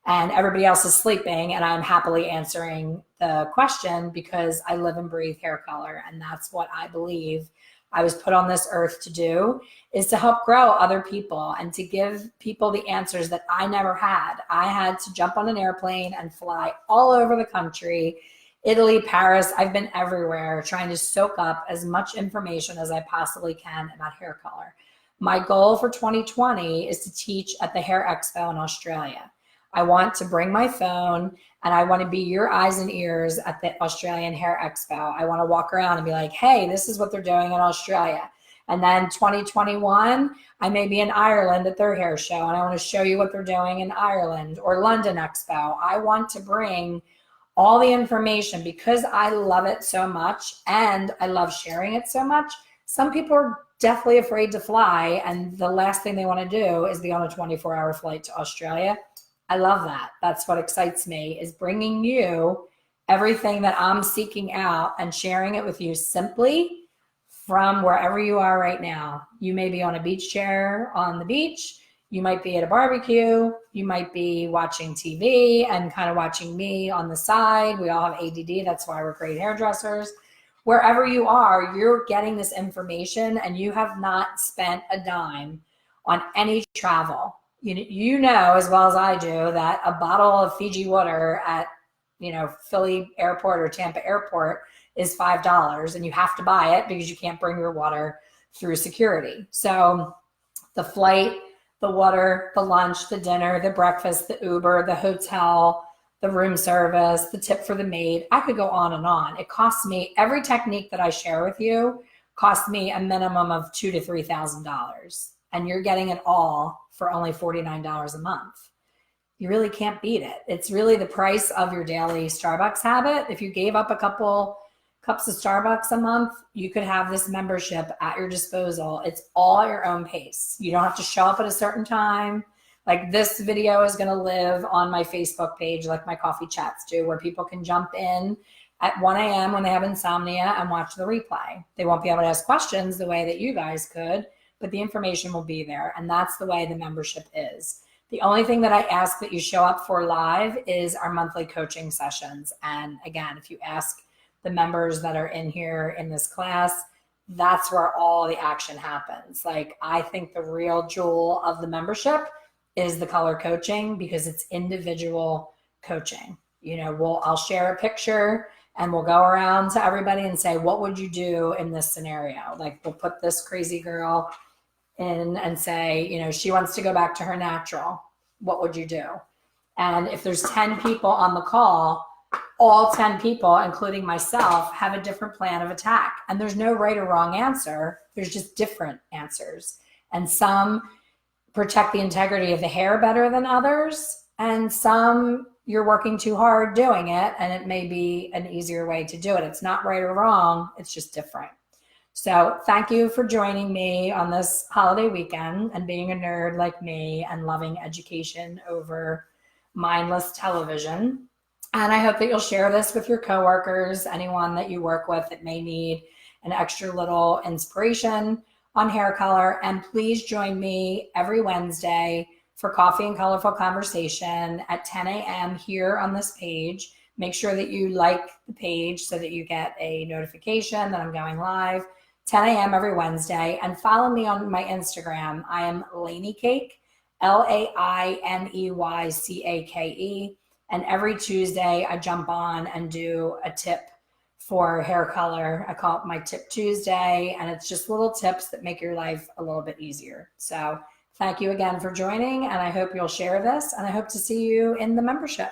and everybody else is sleeping, and I'm happily answering the question because I live and breathe hair color. And that's what I believe I was put on this earth to do, is to help grow other people and to give people the answers that I never had. I had to jump on an airplane and fly all over the country, Italy, Paris. I've been everywhere trying to soak up as much information as I possibly can about hair color. My goal for 2020 is to teach at the Hair Expo in Australia. I want to bring my phone and I want to be your eyes and ears at the Australian Hair Expo. I want to walk around and be like, hey, this is what they're doing in Australia. And then 2021, I may be in Ireland at their hair show, and I want to show you what they're doing in Ireland, or London Expo. I want to bring all the information because I love it so much and I love sharing it so much. Some people are deathly afraid to fly, and the last thing they want to do is be on a 24-hour flight to Australia. I love that. That's what excites me, is bringing you everything that I'm seeking out and sharing it with you simply from wherever you are right now. You may be on a beach chair on the beach. You might be at a barbecue. You might be watching TV and kind of watching me on the side. We all have ADD. That's why we're great hairdressers. Wherever you are, you're getting this information, and you have not spent a dime on any travel. You know as well as I do that a bottle of Fiji water at Philly airport or Tampa airport is $5, and you have to buy it because you can't bring your water through security. So the flight, the water, the lunch, the dinner, the breakfast, the Uber, the hotel, the room service, the tip for the maid, I could go on and on. It costs me, every technique that I share with you costs me a minimum of $2,000 to $3,000, and you're getting it all for only $49 a month. You really can't beat it. It's really the price of your daily Starbucks habit. If you gave up a couple cups of Starbucks a month, you could have this membership at your disposal. It's all at your own pace. You don't have to show up at a certain time. Like, this video is going to live on my Facebook page, like my coffee chats do, where people can jump in at 1 a.m. when they have insomnia and watch the replay. They won't be able to ask questions the way that you guys could, but the information will be there. And that's the way the membership is. The only thing that I ask that you show up for live is our monthly coaching sessions. And again, if you ask the members that are in here in this class, that's where all the action happens. Like, I think the real jewel of the membership is the color coaching, because it's individual coaching. I'll share a picture and we'll go around to everybody and say, what would you do in this scenario? Like, we'll put this crazy girl in and say, she wants to go back to her natural. What would you do? And if there's 10 people on the call, all 10 people, including myself, have a different plan of attack. And there's no right or wrong answer. There's just different answers. And some protect the integrity of the hair better than others. And some, you're working too hard doing it, and it may be an easier way to do it. It's not right or wrong. It's just different. So thank you for joining me on this holiday weekend and being a nerd like me and loving education over mindless television. And I hope that you'll share this with your coworkers, anyone that you work with that may need an extra little inspiration on hair color. And please join me every Wednesday for Coffee and Colorful Conversation at 10 a.m. here on this page. Make sure that you like the page so that you get a notification that I'm going live 10 a.m. every Wednesday. And follow me on my Instagram. I am Lainey Cake, LAINEYCAKE. And every Tuesday I jump on and do a tip for hair color. I call it my Tip Tuesday, and it's just little tips that make your life a little bit easier. So thank you again for joining, and I hope you'll share this, and I hope to see you in the membership.